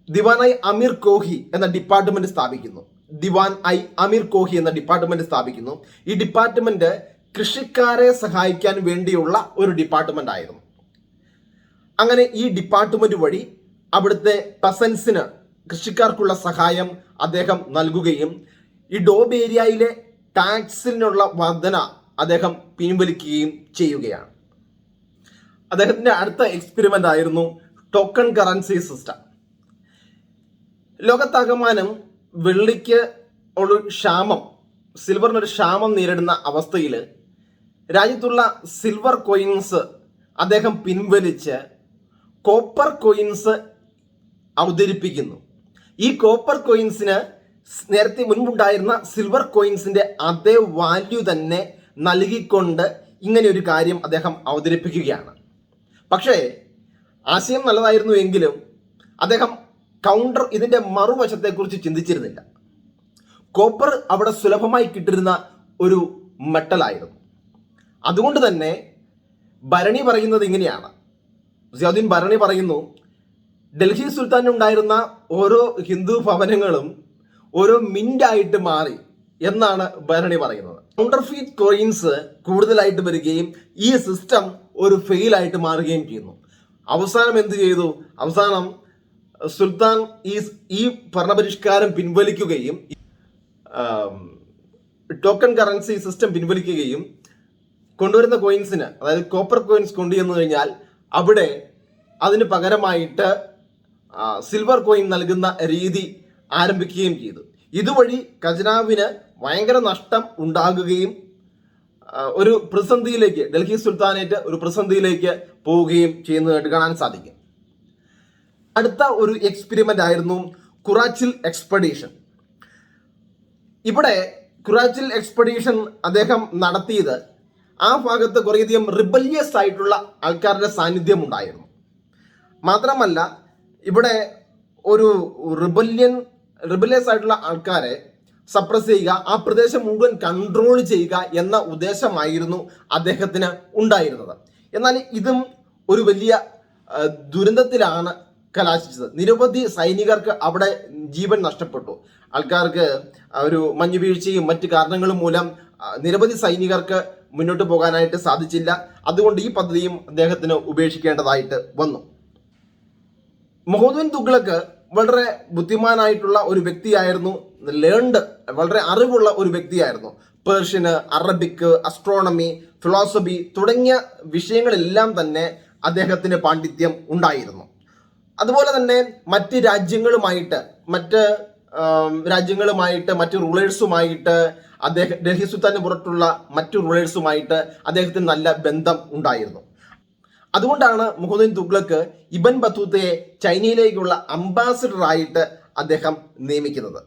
Speaker 1: ദിവാൻ ഐ അമീർ കോഹി എന്ന ഡിപ്പാർട്ട്മെന്റ് സ്ഥാപിക്കുന്നു. ദിവാൻ ഐ അമീർ കോഹി എന്ന ഡിപ്പാർട്ട്മെന്റ് സ്ഥാപിക്കുന്നു. ഈ ഡിപ്പാർട്ട്മെന്റ് കൃഷിക്കാരെ സഹായിക്കാൻ വേണ്ടിയുള്ള ഒരു ഡിപ്പാർട്ട്മെന്റ് ആയിരുന്നു. അങ്ങനെ ഈ ഡിപ്പാർട്ട്മെന്റ് വഴി അവിടുത്തെ പെസൻസിന്, കൃഷിക്കാർക്കുള്ള സഹായം അദ്ദേഹം നൽകുകയും ഈ ഡോബ് ഏരിയയിലെ ടാക്സിനുള്ള വർധന അദ്ദേഹം പിൻവലിക്കുകയും ചെയ്യുകയാണ്. അദ്ദേഹത്തിന്റെ അടുത്ത എക്സ്പെരിമെന്റ് ആയിരുന്നു ടോക്കൺ കറൻസി സിസ്റ്റം. ലോകത്താകമാനം വെള്ളിക്ക് ഒരു ക്ഷാമം, സിൽവറിനൊരു ക്ഷാമം നേരിടുന്ന അവസ്ഥയിൽ രാജ്യത്തുള്ള സിൽവർ കോയിൻസ് അദ്ദേഹം പിൻവലിച്ച് കോപ്പർ കോയിൻസ് അവതരിപ്പിക്കുന്നു. ഈ കോപ്പർ കോയിൻസിന് നേരത്തെ മുൻപുണ്ടായിരുന്ന സിൽവർ കോയിൻസിന്റെ അതേ വാല്യൂ തന്നെ നൽകിക്കൊണ്ട് ഇങ്ങനെ ഒരു കാര്യം അദ്ദേഹം അവതരിപ്പിക്കുകയാണ്. പക്ഷേ ആശയം നല്ലതായിരുന്നു എങ്കിലും അദ്ദേഹം ഇതിന്റെ മറുവശത്തെക്കുറിച്ച് ചിന്തിച്ചിരുന്നില്ല. കോപ്പർ അവിടെ സുലഭമായി കിട്ടിരുന്ന ഒരു മെറ്റലായിരുന്നു. അതുകൊണ്ട് തന്നെ ഭരണി പറയുന്നത് ഇങ്ങനെയാണ്, സിയാദുദ്ദീൻ ഭരണി പറയുന്നു, ഡൽഹി സുൽത്താനുണ്ടായിരുന്ന ഓരോ ഹിന്ദു ഭവനങ്ങളും ഓരോ മിന്റായിട്ട് മാറി എന്നാണ് ഭരണി പറയുന്നത്. കൗണ്ടർഫീറ്റ് കോയിൻസ് കൂടുതലായിട്ട് വരികയും ഈ സിസ്റ്റം ഒരു ഫെയിലായിട്ട് മാറുകയും ചെയ്യുന്നു. അവസാനം എന്ത് ചെയ്തു? അവസാനം സുൽത്താൻ ഈ ഭരണപരിഷ്കാരം പിൻവലിക്കുകയും ടോക്കൺ കറൻസി സിസ്റ്റം പിൻവലിക്കുകയും കൊണ്ടുവരുന്ന കോയിൻസിന്, അതായത് കോപ്പർ കോയിൻസ് കൊണ്ടുവന്നു കഴിഞ്ഞാൽ അവിടെ അതിന് പകരമായിട്ട് സിൽവർ കോയിൻ നൽകുന്ന രീതി ആരംഭിക്കുകയും ചെയ്തു. ഇതുവഴി ഖജനാവിന് ഭയങ്കര നഷ്ടം ഉണ്ടാകുകയും ഒരു പ്രതിസന്ധിയിലേക്ക്, ഡൽഹി സുൽത്താനേറ്റ് ഒരു പ്രതിസന്ധിയിലേക്ക് പോവുകയും ചെയ്യുന്നതായിട്ട് കാണാൻ സാധിക്കും. അടുത്ത ഒരു എക്സ്പെരിമെന്റ് ആയിരുന്നു കുറാച്ചിൽ എക്സ്പെഡീഷൻ. ഇവിടെ കുറാച്ചിൽ എക്സ്പെഡീഷൻ അദ്ദേഹം നടത്തിയത് ആ ഭാഗത്ത് കുറേയധികം റിബല്യസ് ആയിട്ടുള്ള ആൾക്കാരുടെ സാന്നിധ്യം ഉണ്ടായിരുന്നു. മാത്രമല്ല ഇവിടെ ഒരു റിബല്യസ് ആയിട്ടുള്ള ആൾക്കാരെ സപ്രസ് ചെയ്യുക, ആ പ്രദേശം മുഴുവൻ കൺട്രോൾ ചെയ്യുക എന്ന ഉദ്ദേശമായിരുന്നു അദ്ദേഹത്തിന് ഉണ്ടായിരുന്നത്. എന്നാൽ ഇതും ഒരു വലിയ ദുരന്തത്തിലാണ് കലാശിച്ചത്. നിരവധി സൈനികർക്ക് അവിടെ ജീവൻ നഷ്ടപ്പെട്ടു. ആൾക്കാർക്ക് ഒരു മഞ്ഞുവീഴ്ചയും മറ്റു കാരണങ്ങളും മൂലം നിരവധി സൈനികർക്ക് മുന്നോട്ട് പോകാനായിട്ട് സാധിച്ചില്ല. അതുകൊണ്ട് ഈ പദ്ധതിയും അദ്ദേഹത്തിന് ഉപേക്ഷിക്കേണ്ടതായിട്ട് വന്നു. മുഹമ്മദ് ബിൻ തുഗ്ലക്ക് വളരെ ബുദ്ധിമാനായിട്ടുള്ള ഒരു വ്യക്തിയായിരുന്നു. വളരെ അറിവുള്ള ഒരു വ്യക്തിയായിരുന്നു. പേർഷ്യന്, അറബിക്, അസ്ട്രോണമി, ഫിലോസഫി തുടങ്ങിയ വിഷയങ്ങളെല്ലാം തന്നെ അദ്ദേഹത്തിന് പാണ്ഡിത്യം ഉണ്ടായിരുന്നു. അതുപോലെ തന്നെ മറ്റ് രാജ്യങ്ങളുമായിട്ട് മറ്റ് റൂളേഴ്സുമായിട്ട് ഡൽഹി സുൽത്താന് പുറത്തുള്ള മറ്റു റൂളേഴ്സുമായിട്ട് അദ്ദേഹത്തിന് നല്ല ബന്ധം ഉണ്ടായിരുന്നു. അതുകൊണ്ടാണ് മുഹമ്മദ് ബിൻ തുഗ്ലക്ക് ഇബൻ ബത്തൂത്തയെ ചൈനയിലേക്കുള്ള അംബാസിഡർ ആയിട്ട് അദ്ദേഹം നിയമിക്കുന്നത്.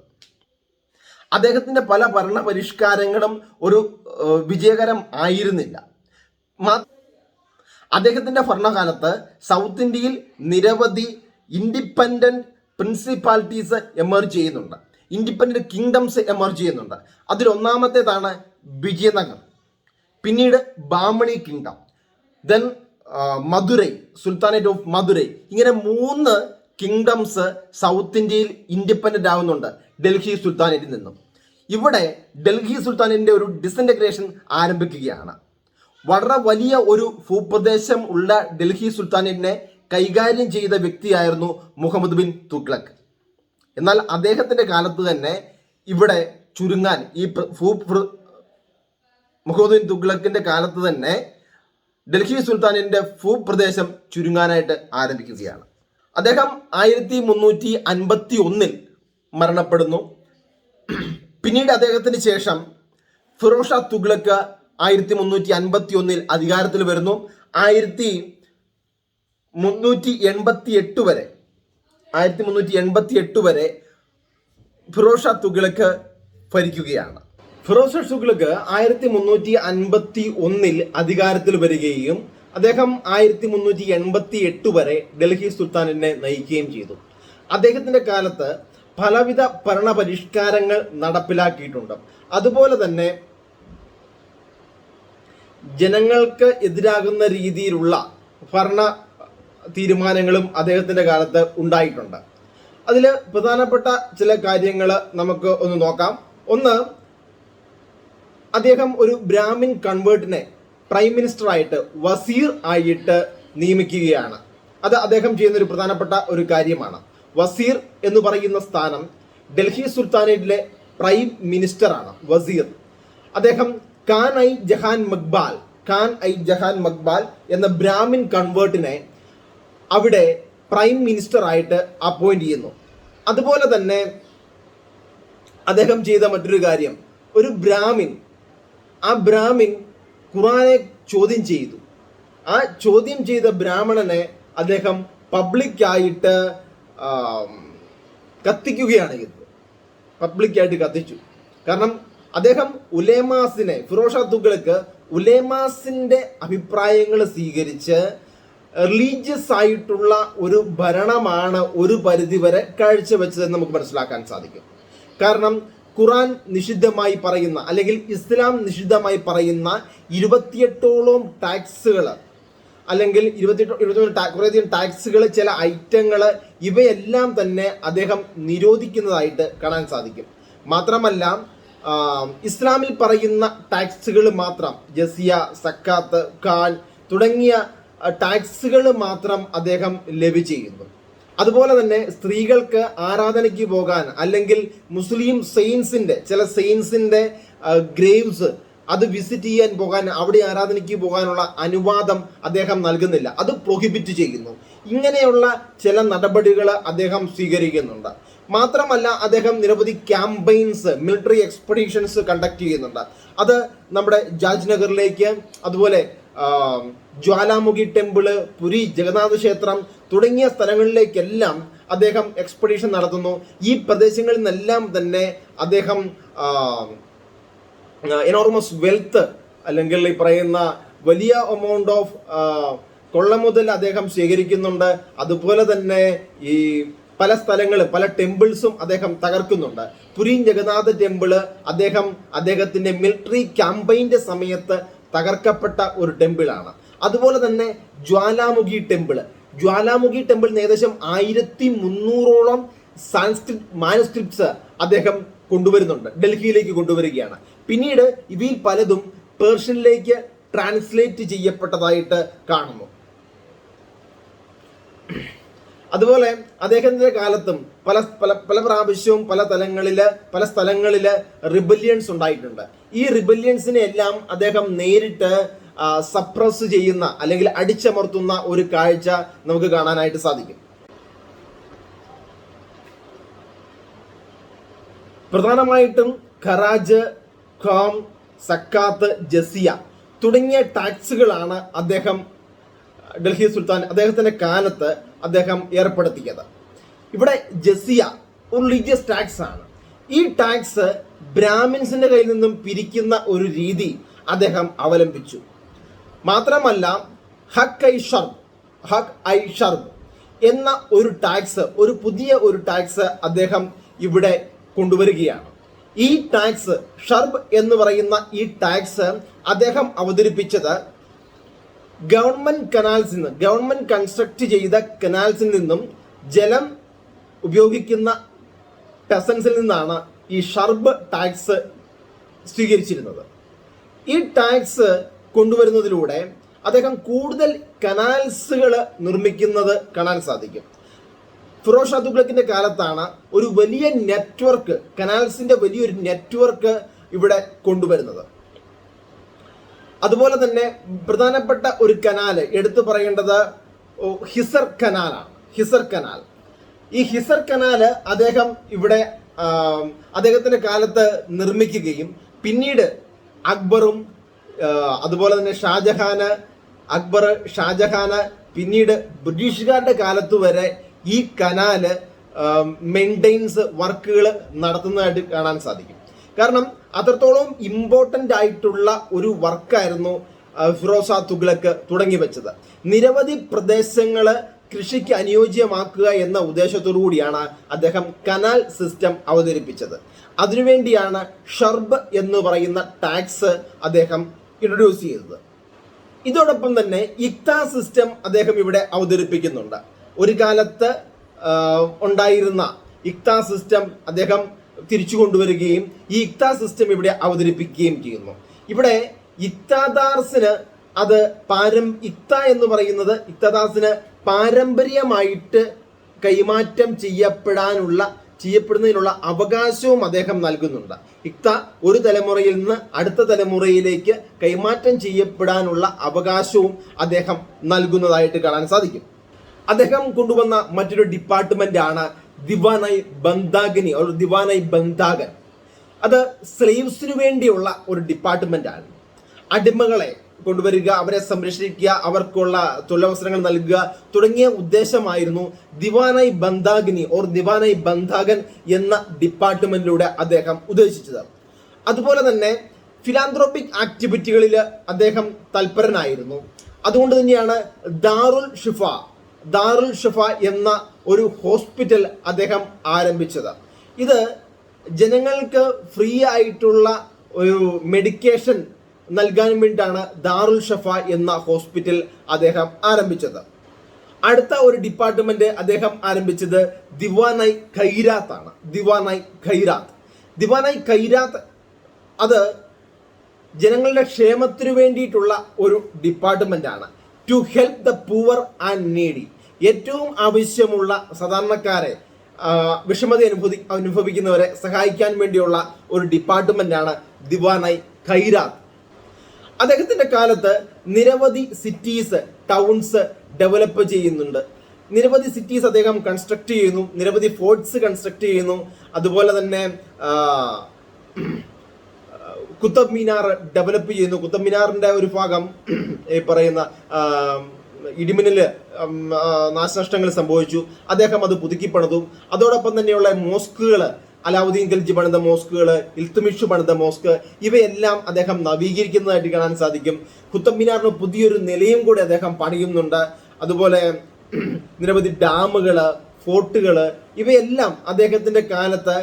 Speaker 1: അദ്ദേഹത്തിന്റെ പല ഭരണ പരിഷ്കാരങ്ങളും ഒരു വിജയകരം ആയിരുന്നില്ല. അദ്ദേഹത്തിന്റെ ഭരണകാലത്ത് സൗത്ത് ഇന്ത്യയിൽ നിരവധി ഇൻഡിപെൻഡന്റ് പ്രിൻസിപ്പാലിറ്റീസ് എമർജ് ചെയ്യുന്നുണ്ട്, ഇൻഡിപെൻഡന്റ് കിങ്ഡംസ് എമർജ് ചെയ്യുന്നുണ്ട്. അതിലൊന്നാമത്തേതാണ് വിജയനഗർ, പിന്നീട് Bahmani kingdom, then Madurai, sultanate of Madurai. ഇങ്ങനെ 3 കിങ്ഡംസ് സൗത്ത് ഇന്ത്യയിൽ ഇൻഡിപെൻഡന്റ് ആവുന്നുണ്ട് ഡൽഹി സുൽത്താനേറ്റിൽ നിന്നും. ഇവിടെ ഡൽഹി സുൽത്താനേറ്റിന്റെ ഒരു ഡിസിന്റഗ്രേഷൻ ആരംഭിക്കുകയാണ്. വളരെ വലിയ ഒരു ഭൂപ്രദേശം ഉള്ള ഡൽഹി സുൽത്താനേറ്റിനെ കൈകാര്യം ചെയ്ത വ്യക്തിയായിരുന്നു മുഹമ്മദ് ബിൻ തുഗ്ലക്ക്. എന്നാൽ അദ്ദേഹത്തിന്റെ കാലത്ത് തന്നെ ഇവിടെ ചുരുങ്ങാൻ, മുഹമ്മദ് ബിൻ തുഗ്ലക്കിന്റെ കാലത്ത് തന്നെ ഡൽഹി സുൽത്താനിന്റെ ഭൂപ്രദേശം ചുരുങ്ങാനായിട്ട് ആരംഭിക്കുകയാണ്. അദ്ദേഹം 1351 മരണപ്പെടുന്നു. പിന്നീട് അദ്ദേഹത്തിന് ശേഷം ഫിറോസ് ഷാ തുഗ്ലക്ക് 1351 അധികാരത്തിൽ വരുന്നു. 1388 വരെ ഫിറോസ് ഷാ തുഗ്ലക്ക് ഭരിക്കുകയാണ്. ഫിറോസ് ഷാ തുഗ്ലക്ക് 1351 അധികാരത്തിൽ വരികയും അദ്ദേഹം 1388 വരെ ഡൽഹി സുൽത്താനിനെ നയിക്കുകയും ചെയ്തു. അദ്ദേഹത്തിന്റെ കാലത്ത് പലവിധ ഭരണപരിഷ്കാരങ്ങൾ നടപ്പിലാക്കിയിട്ടുണ്ട്. അതുപോലെ തന്നെ ജനങ്ങൾക്ക് എതിരാകുന്ന രീതിയിലുള്ള ഭരണ തീരുമാനങ്ങളും അദ്ദേഹത്തിന്റെ കാലത്ത് ഉണ്ടായിട്ടുണ്ട്. അതിൽ പ്രധാനപ്പെട്ട ചില കാര്യങ്ങൾ നമുക്ക് ഒന്ന് നോക്കാം. ഒന്ന്, അദ്ദേഹം ഒരു ബ്രാഹ്മിൻ കൺവേർട്ടിനെ പ്രൈം മിനിസ്റ്റർ ആയിട്ട് വസീർ ആയിട്ട് നിയമിക്കുകയാണ്. അത് അദ്ദേഹം ചെയ്യുന്ന ഒരു പ്രധാനപ്പെട്ട ഒരു കാര്യമാണ്. വസീർ എന്ന് പറയുന്ന സ്ഥാനം ഡൽഹി സുൽത്താനേറ്റിലെ പ്രൈം മിനിസ്റ്റർ ആണ് വസീർ. അദ്ദേഹം ഖാൻ ഐ ജഹാൻ മക്ബാൽ എന്ന ബ്രാഹ്മിൻ കൺവേർട്ടിനെ അവിടെ പ്രൈം മിനിസ്റ്റർ ആയിട്ട് അപ്പോയിന്റ് ചെയ്യുന്നു. അതുപോലെ തന്നെ അദ്ദേഹം ചെയ്ത മറ്റൊരു കാര്യം, ഒരു ബ്രാഹ്മിൻ ഖുറാനെ ചോദ്യം ചെയ്തു. ആ ചോദ്യം ചെയ്ത ബ്രാഹ്മണനെ അദ്ദേഹം പബ്ലിക്കായിട്ട് കത്തിക്കുകയാണ് ചെയ്തത്. പബ്ലിക്കായിട്ട് കത്തിച്ചു. കാരണം അദ്ദേഹം ഉലേമാസിനെ, ഫിറോസ് ഷാ തുഗ്ലക്ക് ഉലേമാസിന്റെ അഭിപ്രായങ്ങൾ സ്വീകരിച്ച് റിലീജിയസ് ആയിട്ടുള്ള ഒരു ഭരണമാണ് ഒരു പരിധിവരെ കാഴ്ചവെച്ചതെന്ന് നമുക്ക് മനസ്സിലാക്കാൻ സാധിക്കും. കാരണം ഖുറാൻ നിഷിദ്ധമായി പറയുന്ന, അല്ലെങ്കിൽ ഇസ്ലാം നിഷിദ്ധമായി പറയുന്ന 28ഓളം ടാക്സുകൾ, അല്ലെങ്കിൽ 28 ടാക്സുകൾ, ചില ഐറ്റങ്ങൾ, ഇവയെല്ലാം തന്നെ അദ്ദേഹം നിരോധിക്കുന്നതായിട്ട് കാണാൻ സാധിക്കും. മാത്രമല്ല ഇസ്ലാമിൽ പറയുന്ന ടാക്സുകൾ മാത്രം, ജസിയ, സക്കാത്ത്, ഖാൻ തുടങ്ങിയ ടാക്സുകൾ മാത്രം അദ്ദേഹം ലഭ്യ ചെയ്യുന്നു. അതുപോലെ തന്നെ സ്ത്രീകൾക്ക് ആരാധനയ്ക്ക് പോകാൻ, അല്ലെങ്കിൽ മുസ്ലിം ചില സെയിൻസിന്റെ ഗ്രേവ്സ് അത് വിസിറ്റ് ചെയ്യാൻ പോകാൻ, അവിടെ ആരാധനയ്ക്ക് പോകാനുള്ള അനുവാദം അദ്ദേഹം നൽകുന്നില്ല. അത് പ്രൊഹിബിറ്റ് ചെയ്യുന്നു. ഇങ്ങനെയുള്ള ചില നടപടികൾ അദ്ദേഹം സ്വീകരിക്കുന്നുണ്ട്. മാത്രമല്ല അദ്ദേഹം നിരവധി ക്യാമ്പയിൻസ്, മിലിറ്ററി എക്സ്പെഡീഷൻസ് കണ്ടക്ട് ചെയ്യുന്നുണ്ട്. അത് നമ്മുടെ ജാജ്നഗറിലേക്ക്, അതുപോലെ ജ്വാലാമുഖി ടെമ്പിള്, പുരി ജഗന്നാഥ ക്ഷേത്രം തുടങ്ങിയ സ്ഥലങ്ങളിലേക്കെല്ലാം അദ്ദേഹം എക്സ്പെഡീഷൻ നടത്തുന്നു. ഈ പ്രദേശങ്ങളിൽ നിന്നെല്ലാം തന്നെ അദ്ദേഹം എനോർമസ് വെൽത്ത്, അല്ലെങ്കിൽ ഈ പറയുന്ന വലിയ എമൗണ്ട് ഓഫ് കൊള്ളമുതൽ അദ്ദേഹം ശേഖരിക്കുന്നുണ്ട്. അതുപോലെ തന്നെ ഈ പല സ്ഥലങ്ങളും, പല ടെമ്പിൾസും അദ്ദേഹം തകർക്കുന്നുണ്ട്. പുരി ജഗന്നാഥ ടെമ്പിള് അദ്ദേഹത്തിന്റെ മിലിറ്ററി ക്യാമ്പയിന്റെ സമയത്ത് തകർക്കപ്പെട്ട ഒരു ടെമ്പിളാണ്. അതുപോലെ തന്നെ ജ്വാലാമുഖി ടെമ്പിൾ ഏകദേശം 1300ഓളം സാൻസ്ക്രിറ്റ് മാനുസ്ക്രിപ്റ്റ്സ് അദ്ദേഹം കൊണ്ടുവരുന്നുണ്ട്, ഡൽഹിയിലേക്ക് കൊണ്ടുവരികയാണ്. പിന്നീട് ഇവയിൽ പലതും പേർഷ്യനിലേക്ക് ട്രാൻസ്ലേറ്റ് ചെയ്യപ്പെട്ടതായിട്ട് കാണുന്നു. അതുപോലെ അദ്ദേഹത്തിന്റെ കാലത്തും പല പ്രാവശ്യവും പല സ്ഥലങ്ങളില് റിബല്യൻസ് ഉണ്ടായിട്ടുണ്ട്. ഈ റിബല്യൻസിനെ എല്ലാം അദ്ദേഹം നേരിട്ട് സപ്രസ് ചെയ്യുന്ന, അല്ലെങ്കിൽ അടിച്ചമർത്തുന്ന ഒരു കാഴ്ച നമുക്ക് കാണാനായിട്ട് സാധിക്കും. പ്രധാനമായിട്ടും ഖറാജ്, ഖാം, സക്കാത്ത്, ജസിയ തുടങ്ങിയ ടാക്സുകളാണ് ഡൽഹി സുൽത്താൻ അദ്ദേഹത്തിന്റെ കാലത്ത് അദ്ദേഹം ഏർപ്പെടുത്തിയത്. ഇവിടെ ജസിയ ഒരു റിലീജിയസ് ടാക്സ് ആണ്. ഈ ടാക്സ് ബ്രാഹ്മിൻസിന്റെ കയ്യിൽ നിന്നും പിരിക്കുന്ന ഒരു രീതി അദ്ദേഹം അവലംബിച്ചു. മാത്രമല്ല ഹക്ക് ഐ ഷർബ് എന്ന ഒരു ടാക്സ്, പുതിയ ഒരു ടാക്സ് അദ്ദേഹം ഇവിടെ കൊണ്ടുവരികയാണ്. ഈ ടാക്സ്, ഷർബ് എന്ന് പറയുന്ന ഈ ടാക്സ് അദ്ദേഹം അവതരിപ്പിച്ചത് ഗവൺമെന്റ് കൺസ്ട്രക്ട് ചെയ്ത കനാൽസിൽ നിന്നും ജലം ഉപയോഗിക്കുന്ന പെസൻസിൽ നിന്നാണ് ഈ ഷർബ് ടാക്സ് സ്വീകരിച്ചിരുന്നത്. ഈ ടാക്സ് കൊണ്ടുവരുന്നതിലൂടെ അദ്ദേഹം കൂടുതൽ കനാൽസുകൾ നിർമ്മിക്കുന്നത് കാണാൻ സാധിക്കും. ഫിറോസ് ഷാ തുഗ്ലക്കിന്റെ കാലത്താണ് ഒരു വലിയ നെറ്റ്വർക്ക്, കനാൽസിന്റെ വലിയൊരു നെറ്റ്വർക്ക് ഇവിടെ കൊണ്ടുവരുന്നത്. അതുപോലെ തന്നെ പ്രധാനപ്പെട്ട ഒരു കനാൽ എടുത്തു പറയേണ്ടത് ഹിസർ കനാലാണ്. ഈ ഹിസർ കനാല് അദ്ദേഹം ഇവിടെ അദ്ദേഹത്തിന്റെ കാലത്ത് നിർമ്മിക്കുകയും പിന്നീട് അക്ബറും അതുപോലെ തന്നെ ഷാജഹാന് അക്ബർ, ഷാജഹാന്, പിന്നീട് ബ്രിട്ടീഷുകാരുടെ കാലത്ത് വരെ ഈ കനാല് മെയിൻ്റെനൻസ് വർക്കുകൾ നടത്തുന്നതായിട്ട് കാണാൻ സാധിക്കും. കാരണം അത്രത്തോളം ഇമ്പോർട്ടൻ്റ് ആയിട്ടുള്ള ഒരു വർക്കായിരുന്നു ഫിറോസ് ഷാ തുഗ്ലക്ക് തുടങ്ങി വെച്ചത്. നിരവധി പ്രദേശങ്ങൾ കൃഷിക്ക് അനുയോജ്യമാക്കുക എന്ന ഉദ്ദേശത്തോടു കൂടിയാണ് അദ്ദേഹം കനാൽ സിസ്റ്റം അവതരിപ്പിച്ചത്. അതിനുവേണ്ടിയാണ് ഷർബ് എന്ന് പറയുന്ന ടാക്സ് അദ്ദേഹം ഇൻട്രൊഡ്യൂസ് ചെയ്തത്. ഇതോടൊപ്പം തന്നെ ഇക്ത സിസ്റ്റം അദ്ദേഹം ഇവിടെ അവതരിപ്പിക്കുന്നുണ്ട്. ഒരു കാലത്ത് ഉണ്ടായിരുന്ന ഇക്ത സിസ്റ്റം അദ്ദേഹം തിരിച്ചു കൊണ്ടുവരികയും ഈ ഇക്ത സിസ്റ്റം ഇവിടെ അവതരിപ്പിക്കുകയും ചെയ്യുന്നു. ഇവിടെ ഇക്താദാർസിന് അത് ഇക്ത എന്ന് പറയുന്നത് ഇക്താദാർസിന് പാരമ്പര്യമായിട്ട് കൈമാറ്റം ചെയ്യപ്പെടുന്നതിനുള്ള അവകാശവും അദ്ദേഹം നൽകുന്നുണ്ട്. ഇക്ത ഒരു തലമുറയിൽ നിന്ന് അടുത്ത തലമുറയിലേക്ക് കൈമാറ്റം ചെയ്യപ്പെടാനുള്ള അവകാശവും അദ്ദേഹം നൽകുന്നതായിട്ട് കാണാൻ സാധിക്കും. അദ്ദേഹം കൊണ്ടുവന്ന മറ്റൊരു ഡിപ്പാർട്ട്മെന്റ് ആണ് ദിവാനായി ബന്ദാഗനി ഒരു ദിവാനായി ബന്ദാഗൻ. അത് സ്ലേവ്സിനു വേണ്ടിയുള്ള ഒരു ഡിപ്പാർട്ട്മെന്റ് ആണ്. അടിമകളെ കൊണ്ടുവരിക, അവരെ സംരക്ഷിക്കുക, അവർക്കുള്ള തൊഴിലവസരങ്ങൾ നൽകുക തുടങ്ങിയ ഉദ്ദേശമായിരുന്നു ദിവാനായി ബന്ദാഗനി ദിവാനായി ബന്ദാഗൻ എന്ന ഡിപ്പാർട്ട്മെന്റിലൂടെ അദ്ദേഹം ഉദ്ദേശിച്ചത്. അതുപോലെ തന്നെ ഫിലാന്ത്രോപ്പിക് ആക്ടിവിറ്റികളിൽ അദ്ദേഹം തൽപരനായിരുന്നു. അതുകൊണ്ട് തന്നെയാണ് ദാറുൽ ഷിഫ എന്ന ഒരു ഹോസ്പിറ്റൽ അദ്ദേഹം ആരംഭിച്ചത്. ഇത് ജനങ്ങൾക്ക് ഫ്രീ ആയിട്ടുള്ള ഒരു മെഡിക്കേഷൻ നൽകാൻ വേണ്ടിയിട്ടാണ് ദാറുൽ ഷിഫ എന്ന ഹോസ്പിറ്റൽ അദ്ദേഹം ആരംഭിച്ചത്. അടുത്ത ഒരു ഡിപ്പാർട്ട്മെന്റ് അദ്ദേഹം ആരംഭിച്ചത് ദിവാനായി ഖൈറാത്ത് ആണ്. ദിവാനായി ഖൈറാത്ത് അത് ജനങ്ങളുടെ ക്ഷേമത്തിനു വേണ്ടിയിട്ടുള്ള ഒരു ഡിപ്പാർട്ട്മെന്റ് ആണ്. To help the poor and needy, ഏറ്റവും ആവശ്യമുള്ള സാധാരണക്കാരെ, വിഷമത അനുഭവിക്കുന്നവരെ സഹായിക്കാൻ വേണ്ടിയുള്ള ഒരു ഡിപ്പാർട്ട്മെന്റ് ആണ് ദിവാനായി ഖൈറാത്ത്. അദ്ദേഹത്തിന്റെ കാലത്ത് നിരവധി സിറ്റീസ്, ടൗൺസ് ഡെവലപ്പ് ചെയ്യുന്നുണ്ട്. നിരവധി സിറ്റീസ് അദ്ദേഹം കൺസ്ട്രക്ട് ചെയ്യുന്നു, നിരവധി ഫോർട്ട്സ് കൺസ്ട്രക്ട് ചെയ്യുന്നു. അതുപോലെ തന്നെ കുത്തബ് മീനാർ ഡെവലപ്പ് ചെയ്യുന്നു. കുത്തബ് മീനാറിന്റെ ഒരു ഭാഗം ഈ പറയുന്ന ഇടിമിന്നല് നാശനഷ്ടങ്ങൾ സംഭവിച്ചു. അദ്ദേഹം അത് പുതുക്കിപ്പണിതു. അതോടൊപ്പം തന്നെയുള്ള മോസ്കുകൾ, അലാവുദ്ദീൻ ഖിൽജി പണിത മോസ്കുകൾ, ഇൽത്തുമിഷ് പണിത മോസ്ക്, ഇവയെല്ലാം അദ്ദേഹം നവീകരിക്കുന്നതായിട്ട് കാണാൻ സാധിക്കും. കുത്തബ് മീനാറിന് പുതിയൊരു നിലയും കൂടി അദ്ദേഹം പണിയുന്നുണ്ട്. അതുപോലെ നിരവധി ഡാമുകൾ, ഫോർട്ടുകൾ, ഇവയെല്ലാം അദ്ദേഹത്തിന്റെ കാലത്ത്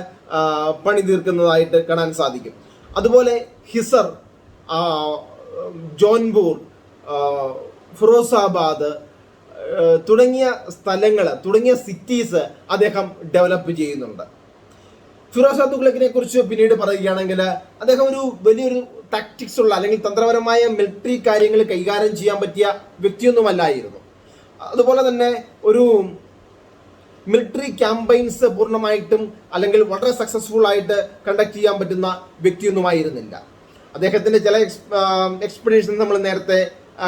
Speaker 1: പണി തീർക്കുന്നതായിട്ട് കാണാൻ സാധിക്കും. അതുപോലെ ഹിസർ, ജോൻപൂർ, ഫിറോസാബാദ് തുടങ്ങിയ സ്ഥലങ്ങൾ, തുടങ്ങിയ സിറ്റീസ് അദ്ദേഹം ഡെവലപ്പ് ചെയ്യുന്നുണ്ട്. ഫിറോസ് ഷാ തുഗ്ലക്കിനെ കുറിച്ച് പിന്നീട് പറയുകയാണെങ്കിൽ അദ്ദേഹം ഒരു വലിയൊരു ടാക്ടിക്സ് ഉള്ള അല്ലെങ്കിൽ തന്ത്രപരമായ മിലിറ്ററി കാര്യങ്ങൾ കൈകാര്യം ചെയ്യാൻ പറ്റിയ വ്യക്തിയൊന്നുമല്ലായിരുന്നു. അതുപോലെ തന്നെ ഒരു മിലിറ്ററി ക്യാമ്പയിൻസ് പൂർണ്ണമായിട്ടും അല്ലെങ്കിൽ വളരെ സക്സസ്ഫുൾ ആയിട്ട് കണ്ടക്ട് ചെയ്യാൻ പറ്റുന്ന വ്യക്തിയൊന്നുമായിരുന്നില്ല. അദ്ദേഹത്തിന്റെ ചില എക്സ്പെഡീഷൻസ് നമ്മൾ നേരത്തെ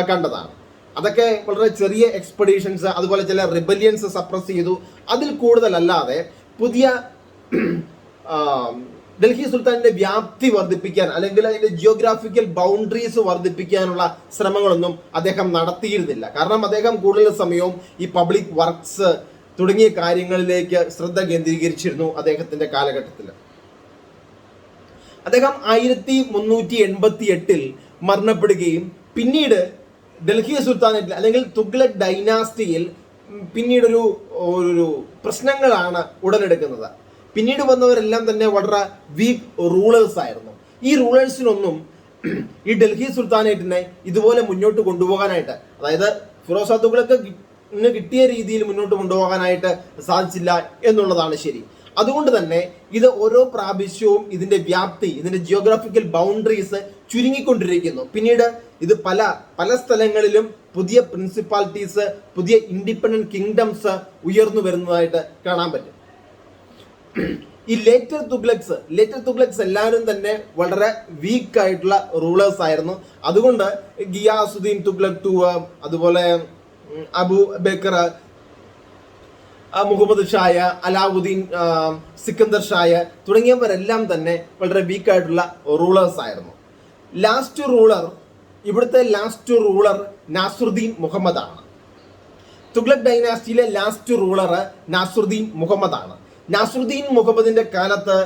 Speaker 1: കണ്ടതാണ്. അതൊക്കെ വളരെ ചെറിയ എക്സ്പെഡീഷൻസ്, അതുപോലെ ചില റിബലിയൻസ് സപ്രസ് ചെയ്തു. അതിൽ കൂടുതലല്ലാതെ പുതിയ ഡൽഹി സുൽത്താനിന്റെ വ്യാപ്തി വർദ്ധിപ്പിക്കാൻ അല്ലെങ്കിൽ അതിന്റെ ജിയോഗ്രാഫിക്കൽ ബൗണ്ടറീസ് വർദ്ധിപ്പിക്കാനുള്ള ശ്രമങ്ങളൊന്നും അദ്ദേഹം നടത്തിയിരുന്നില്ല. കാരണം അദ്ദേഹം കൂടുതൽ സമയവും ഈ പബ്ലിക് വർക്ക്സ് തുടങ്ങിയ കാര്യങ്ങളിലേക്ക് ശ്രദ്ധ കേന്ദ്രീകരിച്ചിരുന്നു അദ്ദേഹത്തിന്റെ കാലഘട്ടത്തിൽ. അദ്ദേഹം 1388 മരണപ്പെടുകയും പിന്നീട് ഡൽഹി സുൽത്താനേറ്റിൽ അല്ലെങ്കിൽ തുഗ്ലക് ഡൈനാസ്റ്റിയിൽ പിന്നീടൊരു പ്രശ്നങ്ങളാണ് ഉടലെടുക്കുന്നത്. പിന്നീട് വന്നവരെല്ലാം തന്നെ വളരെ വീക്ക് റൂളേഴ്സ് ആയിരുന്നു. ഈ റൂളേഴ്സിനൊന്നും ഈ ഡൽഹി സുൽത്താനേറ്റിനെ ഇതുപോലെ മുന്നോട്ട് കൊണ്ടുപോകാനായിട്ട്, അതായത് ഫിറോസ് ഷാ തുഗ്ലക്ക് കിട്ടിയ രീതിയിൽ മുന്നോട്ട് കൊണ്ടുപോകാനായിട്ട് സാധിച്ചില്ല എന്നുള്ളതാണ് ശരി. അതുകൊണ്ട് തന്നെ ഇത് ഓരോ പ്രാവശ്യവും ഇതിന്റെ വ്യാപ്തി, ഇതിന്റെ ജിയോഗ്രാഫിക്കൽ ബൗണ്ടറീസ് ചുരുങ്ങിക്കൊണ്ടിരിക്കുന്നു. പിന്നീട് ഇത് പല സ്ഥലങ്ങളിലും പുതിയ പ്രിൻസിപ്പാലിറ്റീസ്, പുതിയ ഇൻഡിപെൻഡന്റ് കിങ്ഡംസ് ഉയർന്നു വരുന്നതായിട്ട് കാണാൻ പറ്റും. ഈ ലേറ്റർ തുഗ്ലക്സ് എല്ലാവരും തന്നെ വളരെ വീക്ക് ആയിട്ടുള്ള റൂളേഴ്സ് ആയിരുന്നു. അതുകൊണ്ട് ഗിയാസുദ്ദീൻ തുഗ്ലക് II, അതുപോലെ അബു ബക്കർ, മുഹമ്മദ് ഷായ, അലാവുദ്ദീൻ, സിക്കന്ദർ ഷായ തുടങ്ങിയവരെല്ലാം തന്നെ വളരെ വീക്കായിട്ടുള്ള റൂളേഴ്സ് ആയിരുന്നു. ഇവിടുത്തെ ലാസ്റ്റ് റൂളർ നാസറുദ്ദീൻ മുഹമ്മദാണ്. തുഗ്ലക് ഡൈനാസ്റ്റിയിലെ ലാസ്റ്റ് റൂളർ നാസറുദ്ദീൻ മുഹമ്മദാണ്. നാസറുദ്ദീൻ മുഹമ്മദിന്റെ കാലത്ത്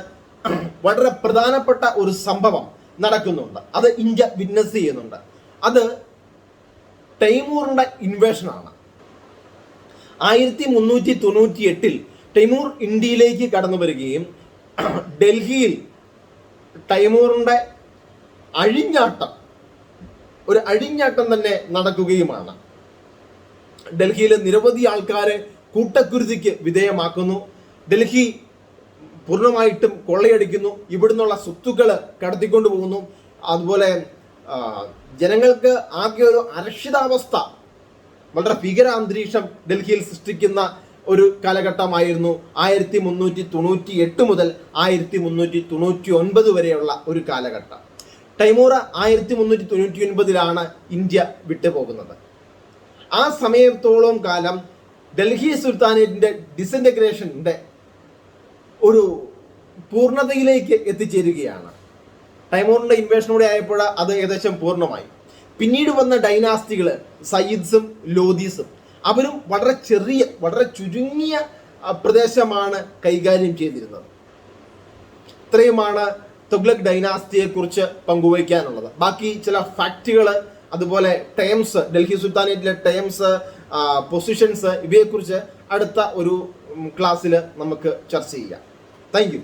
Speaker 1: വളരെ പ്രധാനപ്പെട്ട ഒരു സംഭവം നടക്കുന്നുണ്ട്. അത് ഇന്ത്യ വിറ്റ്നസ് ചെയ്യുന്നുണ്ട്. അത് തൈമൂറിന്റെ ഇൻവേഷനാണ്. 1398 തൈമൂർ ഇന്ത്യയിലേക്ക് കടന്നു വരികയും ഡൽഹിയിൽ തൈമൂറിന്റെ ഒരു അഴിഞ്ഞാട്ടം തന്നെ നടക്കുകയുമാണ്. ഡൽഹിയിലെ നിരവധി ആൾക്കാരെ കൂട്ടക്കുരുതിക്ക് വിധേയമാക്കുന്നു. ഡൽഹി പൂർണ്ണമായിട്ടും കൊള്ളയടിക്കുന്നു. ഇവിടുന്നുള്ള സ്വത്തുക്കൾ കടത്തിക്കൊണ്ടു പോകുന്നു. അതുപോലെ ജനങ്ങൾക്ക് ആകെ ഒരു അരക്ഷിതാവസ്ഥ, വളരെ ഭീകര അന്തരീക്ഷം ഡൽഹിയിൽ സൃഷ്ടിക്കുന്ന ഒരു കാലഘട്ടമായിരുന്നു 1398 മുതൽ 1399 വരെയുള്ള ഒരു കാലഘട്ടം. തൈമൂർ 1399 ഇന്ത്യ വിട്ടുപോകുന്നത്. ആ സമയത്തോളം കാലം ഡൽഹി സുൽത്താനേറ്റിന്റെ ഡിസിന്റഗ്രേഷന്റെ ഒരു പൂർണ്ണതയിലേക്ക് എത്തിച്ചേരുകയാണ്. തൈമൂറിന്റെ ഇൻവേഷനോടെ ആയപ്പോൾ അത് ഏകദേശം പൂർണ്ണമായി. പിന്നീട് വന്ന ഡൈനാസ്റ്റികൾ സയ്യിദ്സും ലോധീസും അവരും വളരെ ചുരുങ്ങിയ പ്രദേശമാണ് കൈകാര്യം ചെയ്തിരുന്നത്. ഇത്രയുമാണ് തുഗ്ലക് ഡൈനാസ്റ്റിയെ കുറിച്ച് പങ്കുവയ്ക്കാനുള്ളത്. ബാക്കി ചില ഫാക്റ്റുകൾ, അതുപോലെ ടേംസ്, ഡൽഹി സുൽത്താനേറ്റിലെ ടേംസ്, പൊസിഷൻസ്, ഇവയെക്കുറിച്ച് അടുത്ത ഒരു ക്ലാസ്സിൽ നമുക്ക് ചർച്ച ചെയ്യാം. Thank you.